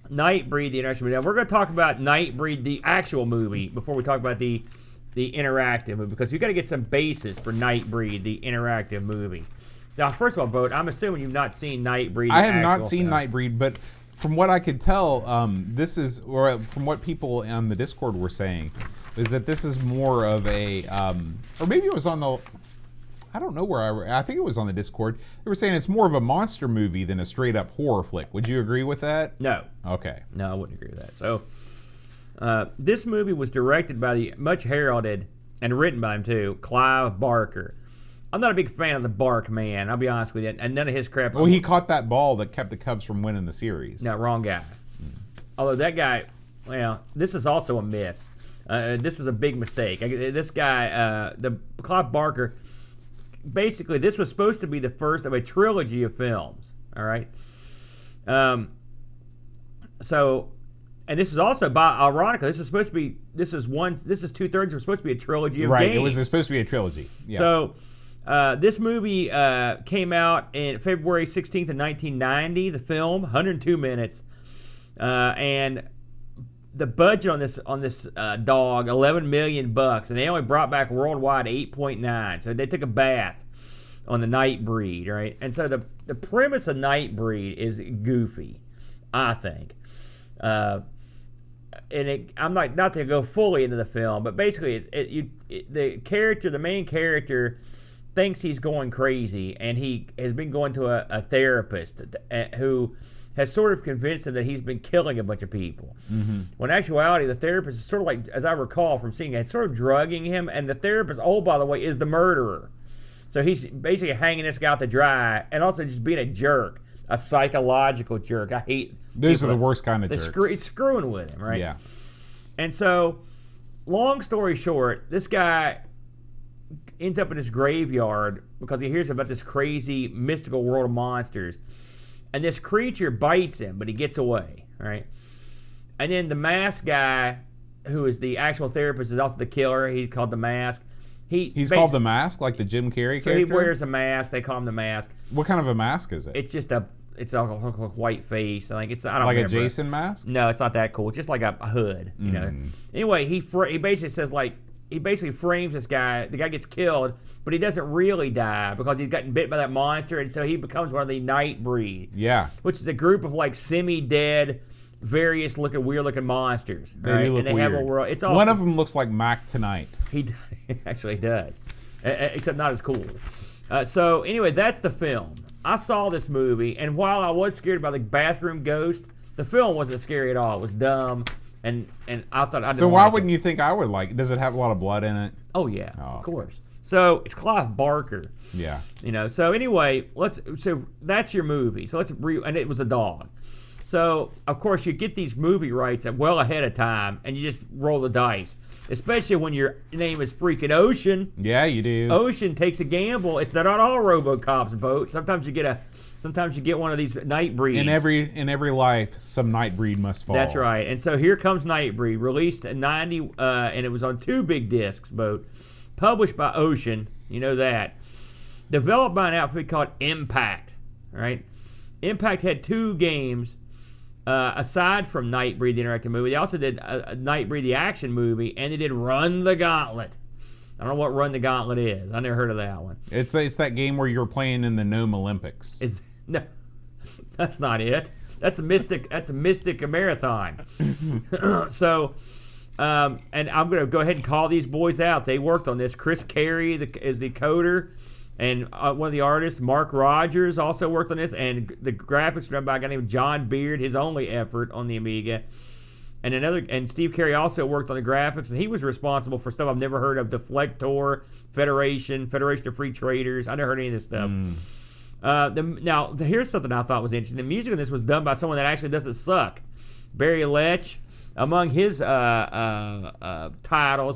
Nightbreed, the interaction movie. Now, we're going to talk about Nightbreed, the actual movie, before we talk about the interactive movie, because you got to get some basis for Nightbreed, the interactive movie. Now, first of all, Bo, I'm assuming you've not seen Nightbreed. I have not seen Nightbreed, but from what I could tell, this is, or from what people on the Discord were saying, is that this is more of a, or maybe it was on the, I don't know where I think it was on the Discord. They were saying it's more of a monster movie than a straight up horror flick. Would you agree with that? No. Okay. No, I wouldn't agree with that. So, this movie was directed by the much heralded and written by him too, Clive Barker. I'm not a big fan of the Bark man, I'll be honest with you, and none of his crap. Well, he caught that ball that kept the Cubs from winning the series. No, wrong guy. Although that guy, well, this is also a miss. This was a big mistake. This guy, the Clive Barker, basically this was supposed to be the first of a trilogy of films. All right. So, and this is also, ironically, this is supposed to be. This is 2/3. It was supposed to be a trilogy of right. games. It was supposed to be a trilogy. Yeah. So. This movie came out in February 16th of 1990, the film, 102 minutes. And the budget on this dog, $11 million, and they only brought back worldwide 8.9. So they took a bath on the Nightbreed, right? And so the premise of Nightbreed is goofy, I think. I'm not to go fully into the film, but basically the main character thinks he's going crazy, and he has been going to a therapist who has sort of convinced him that he's been killing a bunch of people. Mm-hmm. When in actuality, the therapist is sort of like, as I recall from seeing it, it's sort of drugging him, and the therapist, by the way, is the murderer. So he's basically hanging this guy out to dry, and also just being a jerk, a psychological jerk. I hate those are the worst kind of jerks. It's screwing with him, right? Yeah. And so, long story short, this guy ends up in this graveyard because he hears about this crazy mystical world of monsters, and this creature bites him, but he gets away, right? And then the mask guy, who is the actual therapist, is also the killer. He's called the Mask. He's called the Mask, like the Jim Carrey character. So he wears a mask. They call him the Mask. What kind of a mask is it? It's just a white face. I think I don't like remember. a Jason mask. No, it's not that cool. It's just like a hood, you know. Anyway, he basically says he basically frames this guy. The guy gets killed, but he doesn't really die because he's gotten bit by that monster, and so he becomes one of the Nightbreed. Yeah. Which is a group of like semi-dead, weird-looking monsters. They right? do look and they weird. have a world. It's all one of them looks like Mac Tonight. He actually does, except not as cool. So anyway, that's the film. I saw this movie, and while I was scared about the bathroom ghost, the film wasn't scary at all. It was dumb. And I thought I didn't. So why wouldn't you think I would like it? Does it have a lot of blood in it? Oh yeah, of course. So it's Clive Barker. Yeah. So anyway, so that's your movie. So and it was a dog. So of course you get these movie rights well ahead of time, and you just roll the dice. Especially when your name is freaking Ocean. Yeah, you do. Ocean takes a gamble. They're not all RoboCop's boat. Sometimes you get one of these Nightbreeds. In every life, some Nightbreed must fall. That's right. And so here comes Nightbreed, released in 90, and it was on 2 big discs, both. Published by Ocean, you know that. Developed by an outfit called Impact, right? Impact had 2 games, aside from Nightbreed, the interactive movie. They also did Nightbreed, the action movie, and they did Run the Gauntlet. I don't know what Run the Gauntlet is. I never heard of that one. It's that game where you're playing in the Gnome Olympics. No, that's not it. That's a Mystic Marathon. So, and I'm going to go ahead and call these boys out. They worked on this. Chris Carey is the coder, and one of the artists, Mark Rogers, also worked on this. And the graphics were done by a guy named John Beard, his only effort on the Amiga. And Steve Carey also worked on the graphics, and he was responsible for stuff I've never heard of: Deflector, Federation of Free Traders. I never heard any of this stuff. Here's something I thought was interesting. The music in this was done by someone that actually doesn't suck. Barry Letch, Among his titles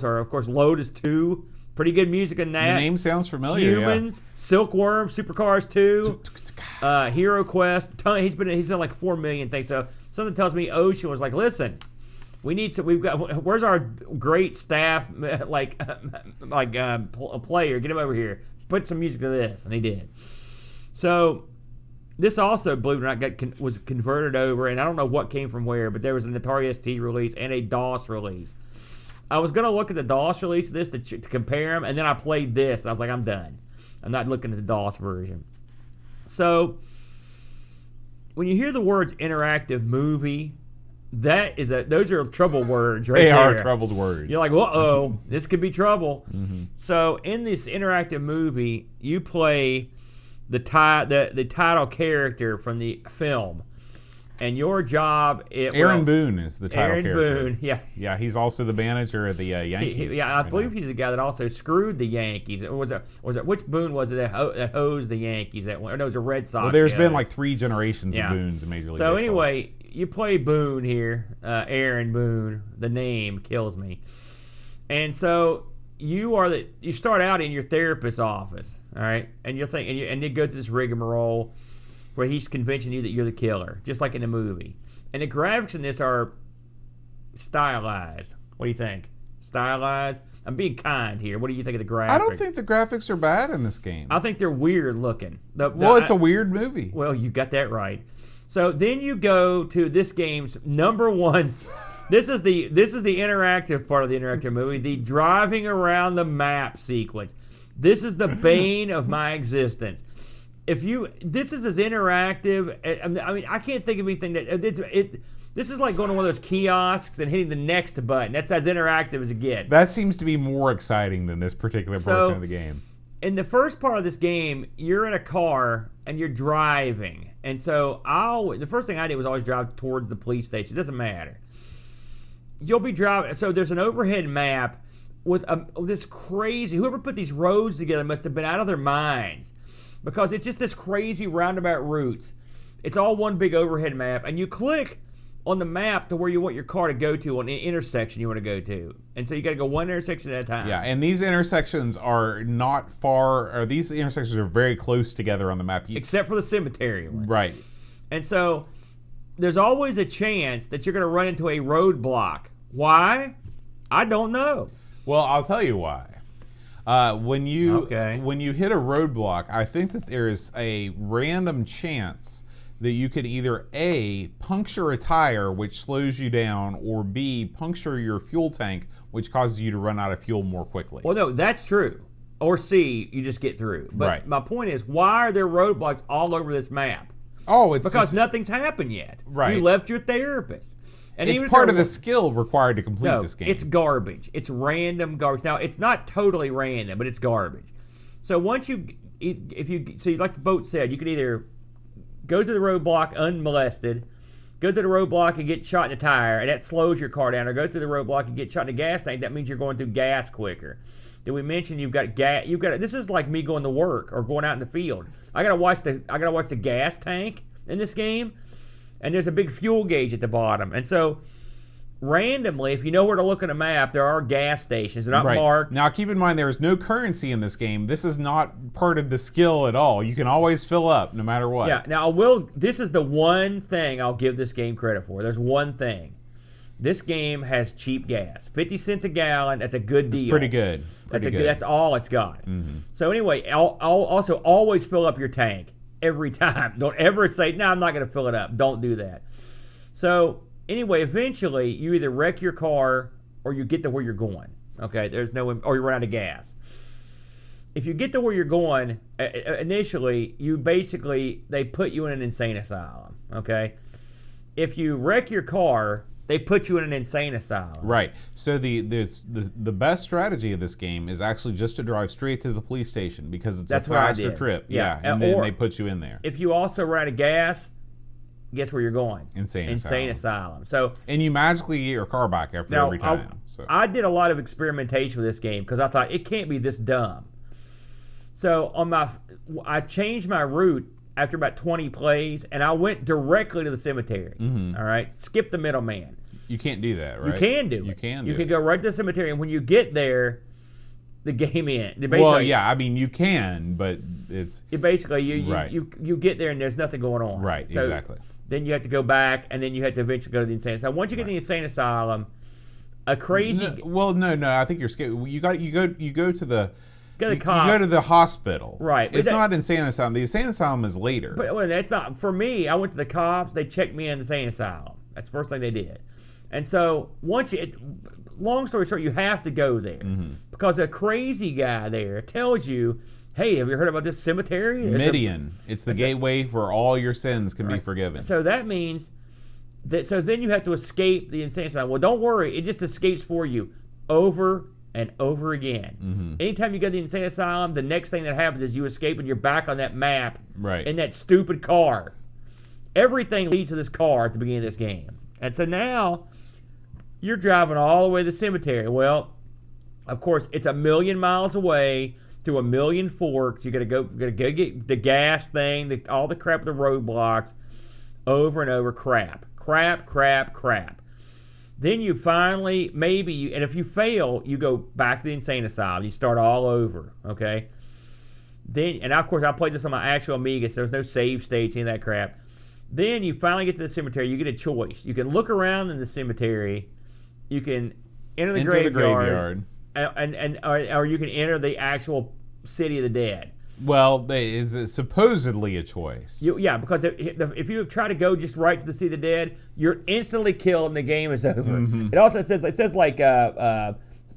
are, of course, Lotus 2. Pretty good music in that. The name sounds familiar. Humans, Silkworm, Supercars 2, Hero Quest. He's done like 4 million things. So something tells me Ocean was like, listen, we need some. Where's our great staff player? Get him over here. Put some music to this, and he did. So this also, believe it or not, was converted over, and I don't know what came from where, but there was an Atari ST release and a DOS release. I was gonna look at the DOS release of this to compare them, and then I played this. And I was like, I'm done. I'm not looking at the DOS version. So when you hear the words interactive movie, those are trouble words right there. They are troubled words. You're like, uh-oh, this could be trouble. Mm-hmm. So in this interactive movie, you play the title character from the film. And your job... Aaron Boone is the title character. Aaron Boone, yeah. Yeah, he's also the manager of the Yankees. I believe he's the guy that also screwed the Yankees. Was it which Boone was it that hosed the Yankees? No, it was a Red Sox. Well, there's been like 3 generations of Boones in Major League Baseball. So anyway, you play Boone here, Aaron Boone. The name kills me. And so you start out in your therapist's office, all right? And you go through this rigmarole where he's convincing you that you're the killer, just like in the movie. And the graphics in this are stylized. What do you think? Stylized? I'm being kind here. What do you think of the graphics? I don't think the graphics are bad in this game. I think they're weird looking. It's a weird movie. Well, you got that right. So then you go to this game's number one. This is the interactive part of the interactive movie, the driving around the map sequence. This is the bane of my existence. This is as interactive. I mean, I can't think of anything that this is like going to one of those kiosks and hitting the next button. That's as interactive as it gets. That seems to be more exciting than this particular portion of the game. In the first part of this game, you're in a car and you're driving, and so the first thing I did was always drive towards the police station. It doesn't matter. You'll be driving. So there's an overhead map with this crazy. Whoever put these roads together must have been out of their minds. Because it's just this crazy roundabout routes. It's all one big overhead map. And you click on the map to where you want your car to go to, on the intersection you want to go to. And so you got to go one intersection at a time. Yeah, and these intersections are not far, or these intersections are very close together on the map. Except for the cemetery one. Right. And so there's always a chance that you're going to run into a roadblock. Why? I don't know. Well, I'll tell you why. When you hit a roadblock, I think that there is a random chance that you could either A, puncture a tire, which slows you down, or B, puncture your fuel tank, which causes you to run out of fuel more quickly. Well, no, that's true. Or C, you just get through. But my point is, why are there roadblocks all over this map? Oh, it's because nothing's happened yet. Right. You left your therapist. And it's part of the skill required to complete this game. It's garbage. It's random garbage. Now, it's not totally random, but it's garbage. So once like the boat said, you could either go to the roadblock unmolested, go to the roadblock and get shot in the tire, and that slows your car down, or go through the roadblock and get shot in the gas tank. That means you're going through gas quicker. Did we mention you've got gas? This is like me going to work or going out in the field. I gotta watch the gas tank in this game. And there's a big fuel gauge at the bottom. And so, randomly, if you know where to look on a map, there are gas stations. They're not marked. Now, keep in mind, there is no currency in this game. This is not part of the skill at all. You can always fill up, no matter what. Yeah, now this is the one thing I'll give this game credit for. There's one thing. This game has cheap gas. 50 cents a gallon, that's a good deal. It's pretty good. That's all it's got. Mm-hmm. So anyway, I'll also always fill up your tank. Every time. Don't ever say, no, I'm not going to fill it up. Don't do that. So, anyway, eventually, you either wreck your car or you get to where you're going. Okay? Or you run out of gas. If you get to where you're going, initially, they put you in an insane asylum. Okay? If you wreck your car, they put you in an insane asylum. Right. So the best strategy of this game is actually just to drive straight to the police station because it's a faster trip. Yeah. And then they put you in there. If you also run out of gas, guess where you're going? Insane asylum. So and you magically get your car back after every time. I did a lot of experimentation with this game because I thought it can't be this dumb. So I changed my route after about 20 plays, and I went directly to the cemetery. Mm-hmm. All right, skip the middleman. You can't do that, right? You can do it. You can. You can go right to the cemetery, and when you get there, the game ends. Well, yeah, I mean you can, but it's basically you get there and there's nothing going on. Right, so exactly. Then you have to go back, and then you have to eventually go to the insane asylum. Once you get to the insane asylum, a crazy. No. I think you're scared. You go to the. Go to you go to the hospital. Right. It's not insane asylum. The insane asylum is later. But well, that's not for me. I went to the cops. They checked me in the insane asylum. That's the first thing they did. And so long story short, you have to go there because a crazy guy there tells you, "Hey, have you heard about this cemetery?" Midian. It's the gateway where all your sins can be forgiven. So that means that. So then you have to escape the insane asylum. Well, don't worry. It just escapes for you over and over again. Anytime you go to the insane asylum, the next thing that happens is you escape and you're back on that map in that stupid car. Everything leads to this car at the beginning of this game. And so now you're driving all the way to the cemetery. Well, of course, it's 1,000,000 miles away through 1,000,000 forks. You got to go get the gas thing, all the crap, the roadblocks, over and over. Crap. Then you finally, and if you fail, you go back to the insane asylum. You start all over, okay? Then, and of course, I played this on my actual Amiga, so there's no save states, any of that crap. Then you finally get to the cemetery. You get a choice. You can look around in the cemetery. You can enter the graveyard. Or you can enter the actual city of the dead. Well, it's supposedly a choice. Because if you try to go just right to the Sea of the Dead, you're instantly killed and the game is over. It also says like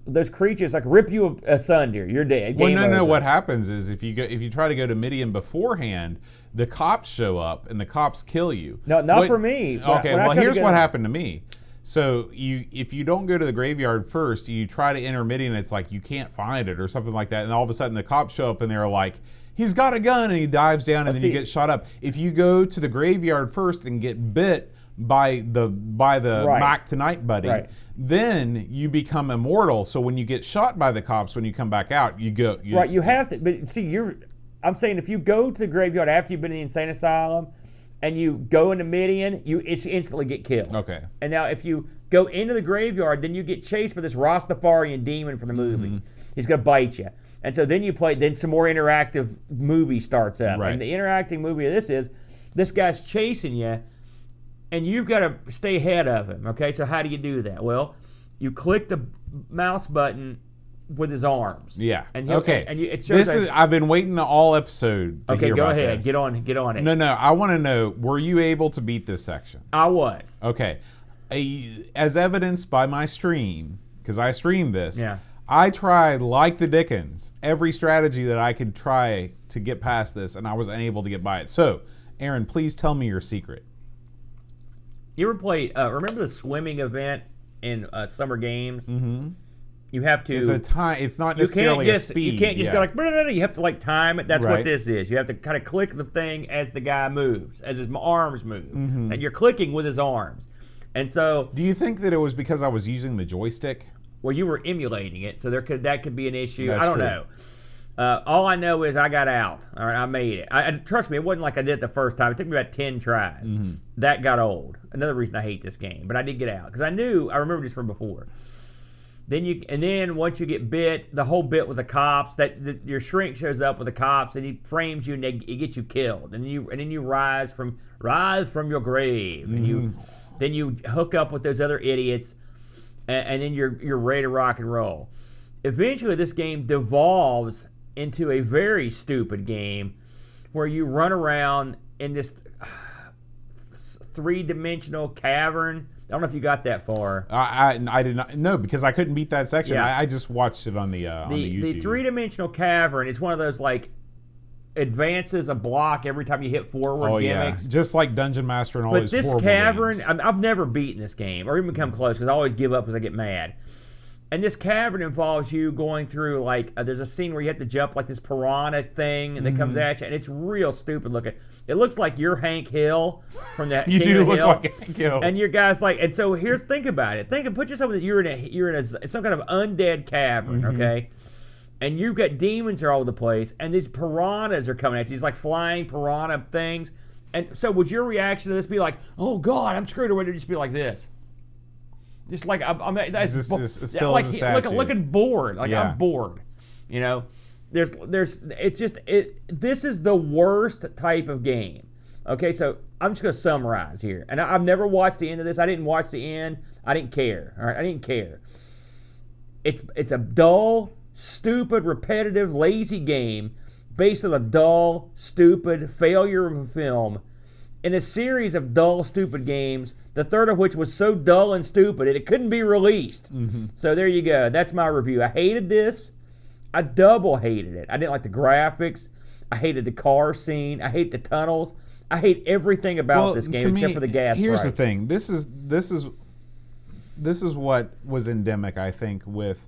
those creatures like rip you asunder. You're dead. Well, no. What happens is if you try to go to Midian beforehand, the cops show up and the cops kill you. No, not for me. Okay. Well, here's what happened to me. So if you don't go to the graveyard first, you try to enter Midian, it's like you can't find it or something like that, and all of a sudden the cops show up and they're like, he's got a gun, and he dives down and then you get shot up. If you go to the graveyard first and get bit by the Mac to Nightbreed, then you become immortal. So when you get shot by the cops, when you come back out, you go. You have to. But see, I'm saying if you go to the graveyard after you've been in the insane asylum, and you go into Midian, you instantly get killed. Okay. And now if you go into the graveyard, then you get chased by this Rastafarian demon from the movie. He's going to bite you. And so then then some more interactive movie starts up. Right. And the interacting movie of this guy's chasing you, and you've got to stay ahead of him. Okay, so how do you do that? Well, you click the mouse button with his arms. Yeah. And it shows I've been waiting all episode to hear about this. Get on it. No, I want to know, were you able to beat this section? I was. Okay. As evidenced by my stream, because I streamed this, I tried, like the Dickens, every strategy that I could try to get past this, and I was unable to get by it. So, Aaron, please tell me your secret. You ever played, remember the swimming event in Summer Games? Mm-hmm. You have to. It's a time. It's not necessarily a speed. You can't just go like. You have to like time it. That's what this is. You have to kind of click the thing as the guy moves, as his arms move, and you're clicking with his arms. And so. Do you think that it was because I was using the joystick? Well, you were emulating it, so that could be an issue. That's I don't true. know. All I know is I got out. All right, I made it. Trust me, it wasn't like I did it the first time. It took me about 10 tries. That got old. Another reason I hate this game, but I did get out because I remember this from before. Then once you get bit, the whole bit with the cops, your shrink shows up with the cops and he frames you and he gets you killed, and then you rise from your grave, and then you hook up with those other idiots, and then you're ready to rock and roll. Eventually, this game devolves into a very stupid game where you run around in this 3-dimensional cavern. I don't know if you got that far. I did not. No, because I couldn't beat that section. Yeah. I just watched it on the YouTube. The 3-dimensional cavern is one of those like advances a block every time you hit forward gimmicks. Yeah. Just like Dungeon Master and all those horrible cavern, games. I've never beaten this game or even come close because I always give up because I get mad. And this cavern involves you going through like there's a scene where you have to jump like this piranha thing that comes at you, and it's real stupid looking. It looks like you're Hank Hill from that. You King do of look Hill. like Hank Hill. And your guys like, and so think about it. Put yourself that you're in some kind of undead cavern, okay? And you've got demons all over the place, and these piranhas are coming at you. These like flying piranha things. And so would your reaction to this be like, oh God, I'm screwed, or would it just be like this? Just like I mean, that's it's still like as a statue. looking bored. Like Yeah. I'm bored. You know, this is the worst type of game. Okay, so I'm just gonna summarize here, and I've never watched the end of this. I didn't watch the end. I didn't care. All right, I didn't care. It's a dull, stupid, repetitive, lazy game based on a dull, stupid failure of a film in a series of dull, stupid games, the third of which was so dull and stupid it couldn't be released. Mm-hmm. So there you go. That's my review. I hated this. I double hated it. I didn't like the graphics. I hated the car scene. I hate the tunnels. I hate everything about this game except for the gas Here's price. the thing. This is what was endemic, I think, with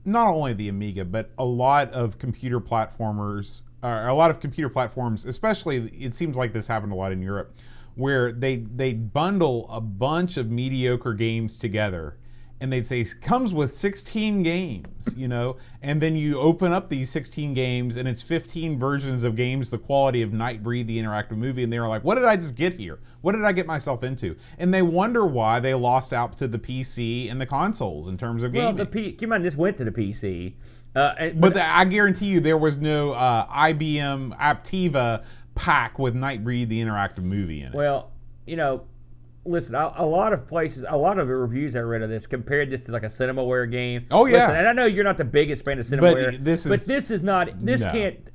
not only the Amiga, but a lot of computer platformers, a lot of computer platforms, especially, it seems like this happened a lot in Europe, where they bundle a bunch of mediocre games together, and they'd say, comes with 16 games, you know, and then you open up these 16 games, and it's 15 versions of games the quality of Nightbreed, the interactive movie, and they were like, what did I just get here? What did I get myself into? And they wonder why they lost out to the PC and the consoles in terms of gaming. Well, keep in mind, this went to the PC. But I guarantee you there was no IBM Aptiva pack with Nightbreed, the interactive movie in it. Well, you know, listen, a lot of places, a lot of the reviews I read of this compared this to like a Cinemaware game. Oh, yeah. Listen, and I know you're not the biggest fan of Cinemaware, But this can't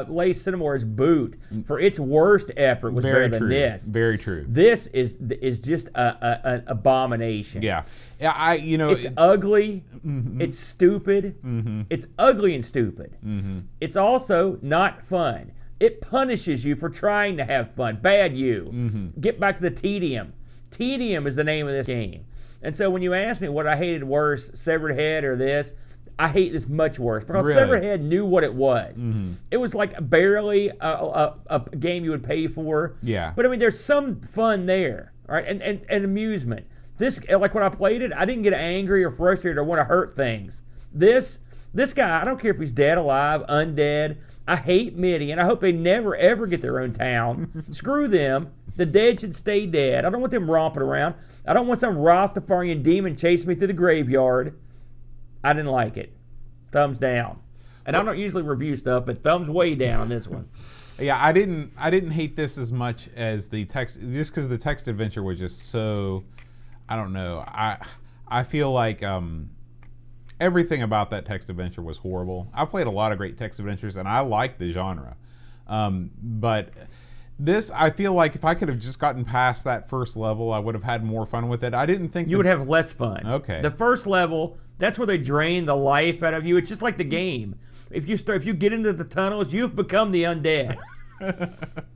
lay Cinemaware's boot for its worst effort was better than this. Very true. This is just an abomination. Yeah. It's ugly. Mm-hmm. It's stupid. Mm-hmm. It's ugly and stupid. Mm-hmm. It's also not fun. It punishes you for trying to have fun. Bad you. Mm-hmm. Get back to the tedium. Tedium is the name of this game. And so when you ask me what I hated worse, Severed Head or this, I hate this much worse because Really? Severed Head knew what it was. Mm-hmm. It was like barely a game you would pay for. Yeah. But I mean, there's some fun there, all right, and amusement. This, like when I played it, I didn't get angry or frustrated or want to hurt things. This guy, I don't care if he's dead, alive, undead. I hate Midian. I hope they never ever get their own town. Screw them. The dead should stay dead. I don't want them romping around. I don't want some Rastafarian demon chasing me through the graveyard. I didn't like it. Thumbs down. And I don't usually review stuff, but thumbs way down on this one. Yeah, I didn't hate this as much as the text, just because the text adventure was just so, I don't know. I feel like everything about that text adventure was horrible. I played a lot of great text adventures, and I like the genre. But this, I feel like if I could have just gotten past that first level, I would have had more fun with it. I didn't think you would have less fun. Okay. The first level, that's where they drain the life out of you. It's just like the game. If you get into the tunnels, you've become the undead.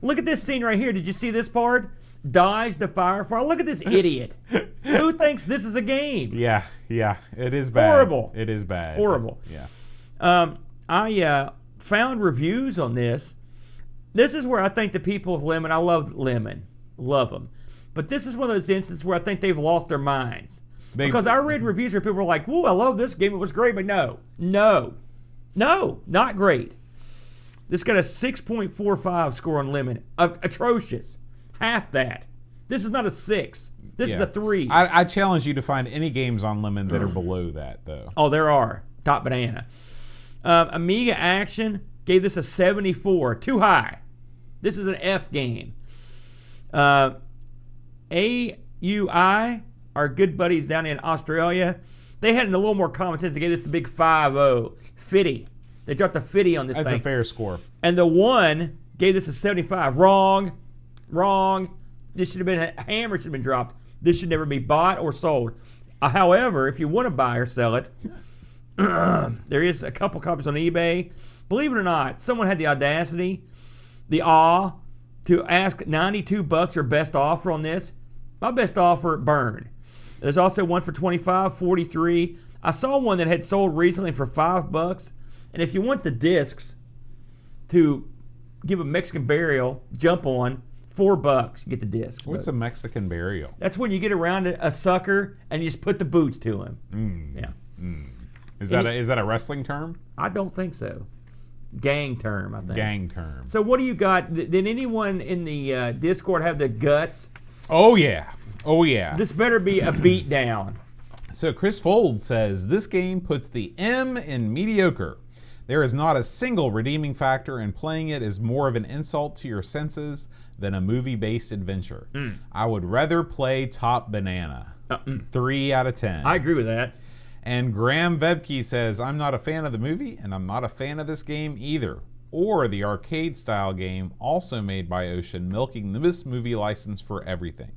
Look at this scene right here. Did you see this part? Dies the firefly. Look at this idiot. Who thinks this is a game? Yeah, it is bad. Horrible. It is bad. Horrible. Yeah. I found reviews on this. This is where I think the people of Lemon, I love Lemon, love them. But this is one of those instances where I think they've lost their minds. Because I read reviews where people were like, "Whoa, I love this game. It was great," but no, not great. This got a 6.45 score on Lemon. Atrocious. Half that. This is not a 6. This is a 3. I challenge you to find any games on Lemon that are below that, though. Oh, there are. Top banana. Amiga Action gave this a 74. Too high. This is an F game. AUI, our good buddies down in Australia, they had a little more common sense. They gave this the big 5-0. Fitty. They dropped a 50 on this thing. That's a fair score. And the one gave this a 75. Wrong. This should have been a hammer. Should have been dropped. This should never be bought or sold. However, if you want to buy or sell it, there is a couple copies on eBay. Believe it or not, someone had the audacity, the awe, to ask $92 or best offer on this. My best offer burned. There's also one for $25, $43. I saw one that had sold recently for $5. And if you want the discs to give a Mexican burial, jump on, $4, you get the discs. What's a Mexican burial? That's when you get around a sucker and you just put the boots to him. Yeah. Is that a wrestling term? I don't think so. Gang term, I think. Gang term. So what do you got? Did anyone in the Discord have the guts Oh, yeah. Oh, yeah. This better be a beatdown. So Chris Fold says, this game puts the M in mediocre. There is not a single redeeming factor, and playing it is more of an insult to your senses than a movie-based adventure. I would rather play Top Banana. 3 out of 10. I agree with that. And Graham Vebke says, I'm not a fan of the movie, and I'm not a fan of this game either. Or the arcade-style game also made by Ocean, milking this movie license for everything.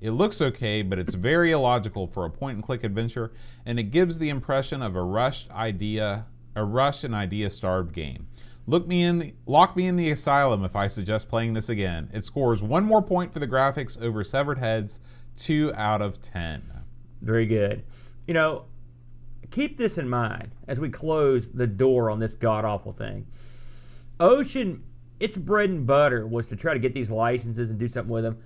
It looks okay, but it's very illogical for a point-and-click adventure, and it gives the impression of a rushed and idea-starved game. Lock me in the asylum if I suggest playing this again. It scores 1 more point for the graphics over Severed Heads, 2 out of 10. Very good. You know, keep this in mind as we close the door on this god-awful thing. Ocean, its bread and butter was to try to get these licenses and do something with them.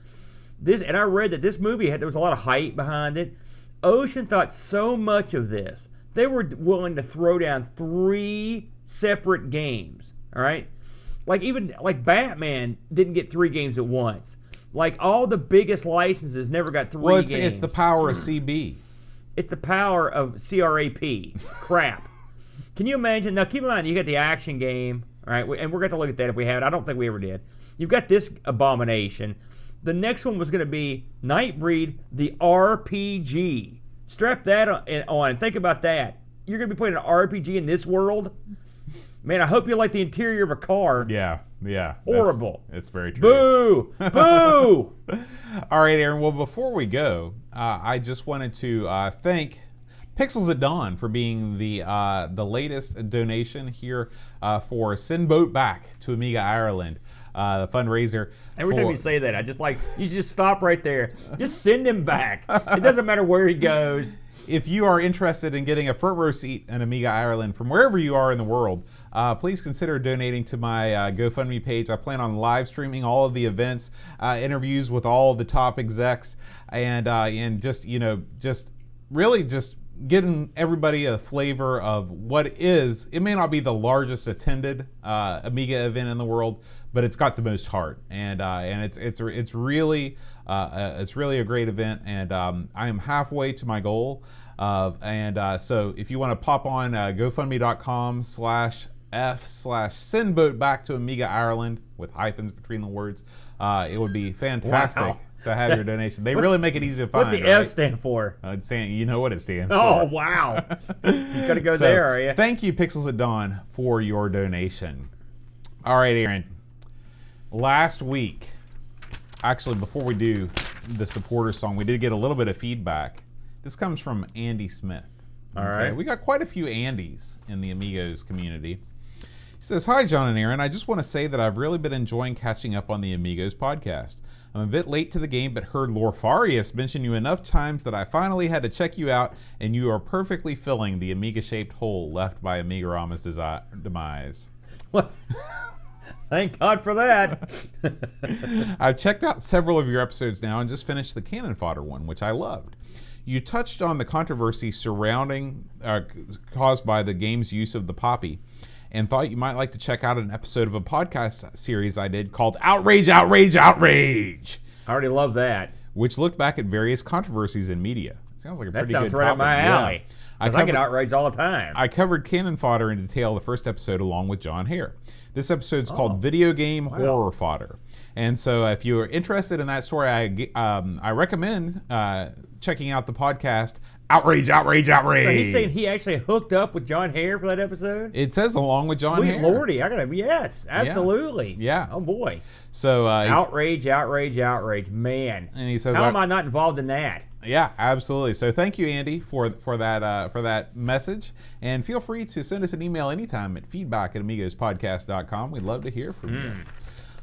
And I read that this movie there was a lot of hype behind it. Ocean thought so much of this, they were willing to throw down 3 separate games. All right, like Batman didn't get 3 games at once. Like all the biggest licenses never got 3 games. Well, it's the power of CB. It's the power of CRAP. Crap. Can you imagine? Now, keep in mind, you got the action game, all right, and we're going to look at that if we have it. I don't think we ever did. You've got this abomination. The next one was going to be Nightbreed, the RPG. Strap that on and think about that. You're going to be playing an RPG in this world? Man, I hope you like the interior of a car. Yeah. Horrible. It's very true. Boo! Boo! All right, Aaron. Well, before we go, I just wanted to thank Pixels at Dawn for being the latest donation here for Send Boat Back to Amiga Ireland, the fundraiser. Every time you say that, I just you just stop right there. Just send him back. It doesn't matter where he goes. If you are interested in getting a front row seat in Amiga Ireland from wherever you are in the world, please consider donating to my GoFundMe page. I plan on live streaming all of the events, interviews with all of the top execs, and just really getting everybody a flavor of what is. It may not be the largest attended Amiga event in the world, but it's got the most heart, and it's really a great event, and I am halfway to my goal. So if you want to pop on GoFundMe.com/F/sendboat back to Amiga Ireland with hyphens between the words, it would be fantastic. Wow. To have your donation. They really make it easy to find. What's the right? F stand for? You know what it stands for. Oh, wow. You got to go there, are you? Thank you, Pixels at Dawn, for your donation. All right, Aaron. Last week, actually, before we do the supporter song, we did get a little bit of feedback. This comes from Andy Smith. All right. We got quite a few Andys in the Amigos community. He says, "Hi, John and Aaron. I just want to say that I've really been enjoying catching up on the Amigos podcast. I'm a bit late to the game, but heard Lorfarius mention you enough times that I finally had to check you out, and you are perfectly filling the Amiga-shaped hole left by Amigorama's demise." What? Thank God for that. I've checked out several of your episodes now and just finished the Cannon Fodder one, which I loved. You touched on the controversy caused by the game's use of the Poppy, and thought you might like to check out an episode of a podcast series I did called Outrage, Outrage, Outrage! I already love that. Which looked back at various controversies in media. It sounds like a pretty good topic. That sounds right up my alley. Yeah. I get outraged all the time. I covered Cannon Fodder in detail the first episode along with John Hare. This episode is called Video Game Horror Fodder. And so if you're interested in that story, I recommend checking out the podcast Outrage, Outrage, Outrage. So he's saying he actually hooked up with John Hare for that episode? It says along with John Hare. Sweet Lordy, yes, absolutely. Yeah. Oh boy. So outrage, outrage, outrage, man. And he says, how am I not involved in that? Yeah, absolutely. So thank you, Andy, for that message. And feel free to send us an email anytime at feedback@amigospodcast.com. We'd love to hear from you.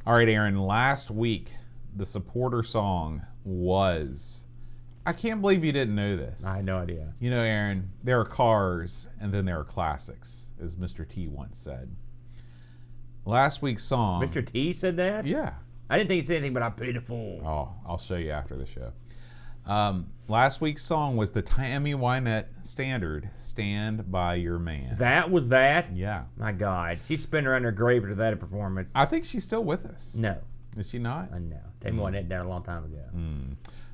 All right, Aaron, last week, the supporter song was... I can't believe you didn't know this. I had no idea. You know, Aaron, there are cars and then there are classics, as Mr. T once said. Last week's song... Mr. T said that? Yeah. I didn't think he said anything, but I paid a fool. Oh, I'll show you after the show. Last week's song was the Tammy Wynette standard, Stand By Your Man. That was that? Yeah. My God. She's spinning around her grave after that performance. I think she's still with us. No. Is she not? I know. Tammy wanted it down a long time ago.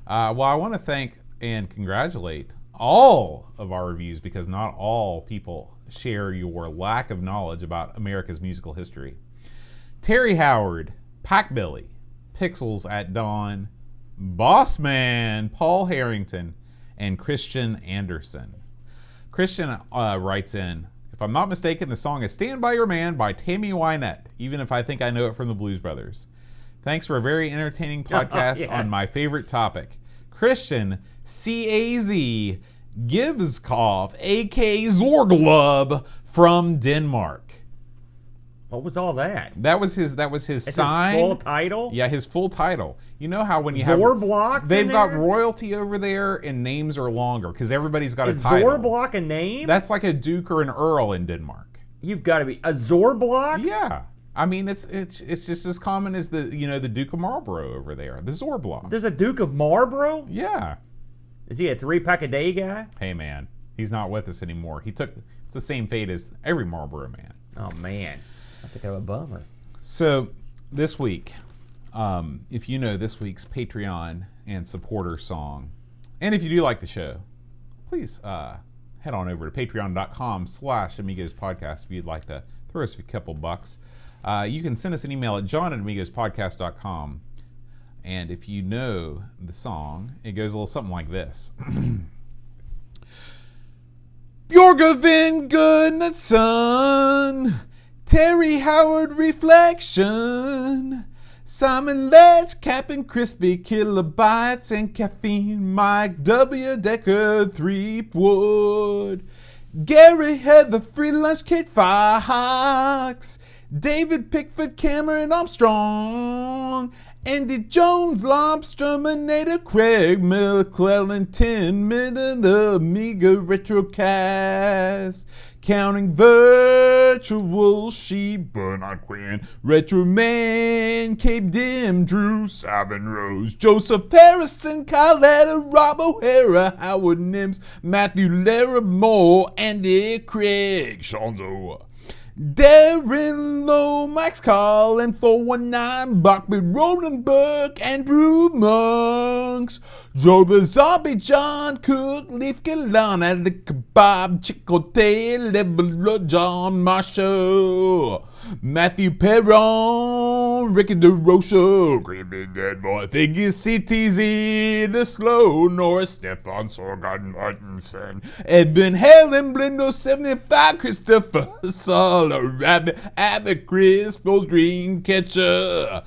Well, I want to thank and congratulate all of our reviews because not all people share your lack of knowledge about America's musical history. Terry Howard, Packbilly, Pixels at Dawn, Bossman, Paul Harrington, and Christian Anderson. Christian writes in, if I'm not mistaken, the song is Stand By Your Man by Tammy Wynette, even if I think I know it from the Blues Brothers. Thanks for a very entertaining podcast on my favorite topic. Christian C.A.Z. Givskov, a.k.a. Zorglub from Denmark. What was all that? That was his sign. His full title? Yeah, his full title. You know how when you Zorblock's they've in got there? royalty over there and names are longer because everybody's got a title. Is Zorblock a name? That's like a duke or an earl in Denmark. You've got to be a Zorblock? Yeah. I mean, it's just as common as the Duke of Marlborough over there, the Zorblock. There's a Duke of Marlborough? Yeah. Is he a 3-pack-a-day guy? Hey man, he's not with us anymore. It's the same fate as every Marlborough man. Oh man, that's kind of a bummer. So this week, if you know this week's Patreon and supporter song, and if you do like the show, please head on over to patreon.com/Amigos podcast if you'd like to throw us a couple bucks. You can send us an email at john@amigospodcast.com. And if you know the song, it goes a little something like this. Bjorgavin Gunnarsson, Terry Howard Reflection, Simon Letch, Captain Crispy, Kilobytes, and Caffeine, Mike W. Decker, Threepwood, Gary Heather, Free Lunch, Kate Fox, David Pickford, Cameron Armstrong, Andy Jones, Lobsterminator, Craig McClellan, 10-minute Amiga Retrocast, Counting Virtual Sheep, Bernard Quinn, Retro Man, Cape Dim, Drew, Sabin Rose, Joseph Harrison, Carletta, Rob O'Hara, Howard Nims, Matthew Larimore, Andy Craig, Shanzo, Darren Lowe, Max Collin, 419, Bachby Rodenberg, Andrew Monks, Joe the Zombie, John Cook, Leaf Galana, the Kebab, Chicote, Level, John Marshall, Matthew Perron, Ricky DeRocha, Creepy Dead Boy, Figgy CTZ, The Slow Norris, Stefan Sorgon Martinson, Evan Helen, Blindo 75, Christopher Sala, Rabbit, Abbott, Chris, Full Dream Catcher,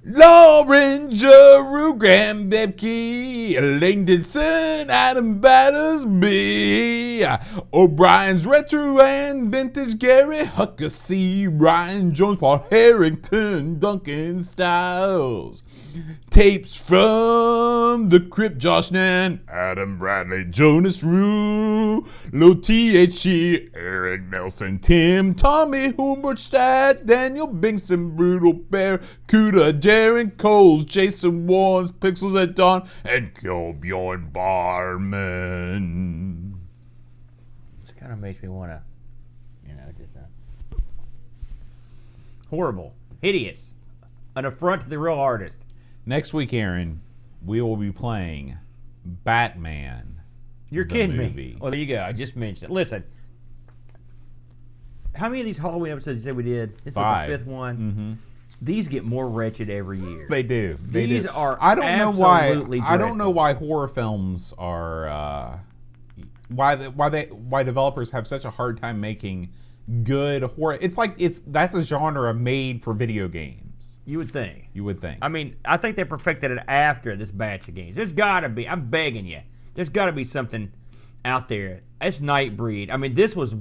Lauren Jeru, Graham Bebke, Elaine Didson, Adam Battersby, O'Brien's Retro and Vintage, Gary Huckasee, Ryan Jones, Paul Harrington, Duncan Styles, Tapes from the Crypt, Josh Nan, Adam Bradley, Jonas Rue, Lil THC, Eric Nelson, Tim, Tommy Humberstadt, Daniel Bingston, Brutal Bear, Kuda, Darren Coles, Jason Warnes, Pixels at Dawn, and Kilbjorn Barman. It kind of makes me want to, horrible, hideous, an affront to the real artist. Next week, Aaron, we will be playing Batman. You're kidding me. Well, there you go. I just mentioned it. Listen, how many of these Halloween episodes you said we did? This is 5. the 5th one. Mm-hmm. These get more wretched every year. They do. These are I don't know why. absolutely I don't know dreadful. why horror films are. Why developers have such a hard time making good horror. It's like that's a genre made for video games. You would think. You would think. I mean, I think they perfected it after this batch of games. There's got to be. I'm begging you. There's got to be something out there. It's Nightbreed. I mean, this was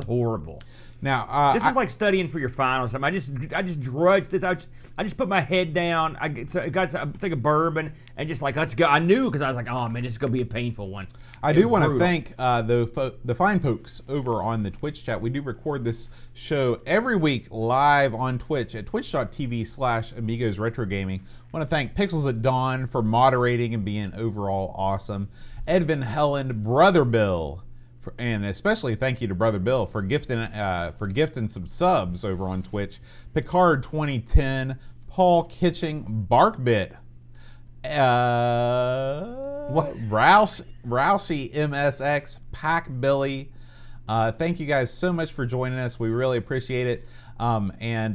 horrible. Now, this is like studying for your finals. I just drudged this. I just put my head down. I got a thing of bourbon and just like, let's go. I knew because I was like, oh man, this is gonna be a painful one. I do want to thank the fine folks over on the Twitch chat. We do record this show every week live on Twitch at twitch.tv/Amigos Retro Gaming. I want to thank Pixels at Dawn for moderating and being overall awesome. Edvin Helen, Brother Bill, and especially thank you to Brother Bill for gifting some subs over on Twitch. Picard 2010, Paul Kitching, Barkbit, Rousey MSX, Pack Billy. Thank you guys so much for joining us. We really appreciate it. And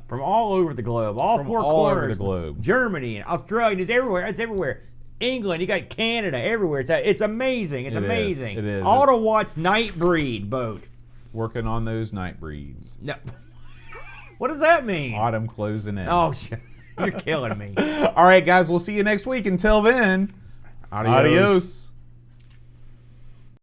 from all over the globe, all from four all corners, over the globe, Germany and Australia, it's everywhere. It's everywhere. England, you got Canada, everywhere. It's amazing. It's amazing. It is. All to watch Nightbreed boat. Working on those Nightbreeds. No. What does that mean? Autumn closing in. Oh, you're killing me. All right, guys. We'll see you next week. Until then, adios.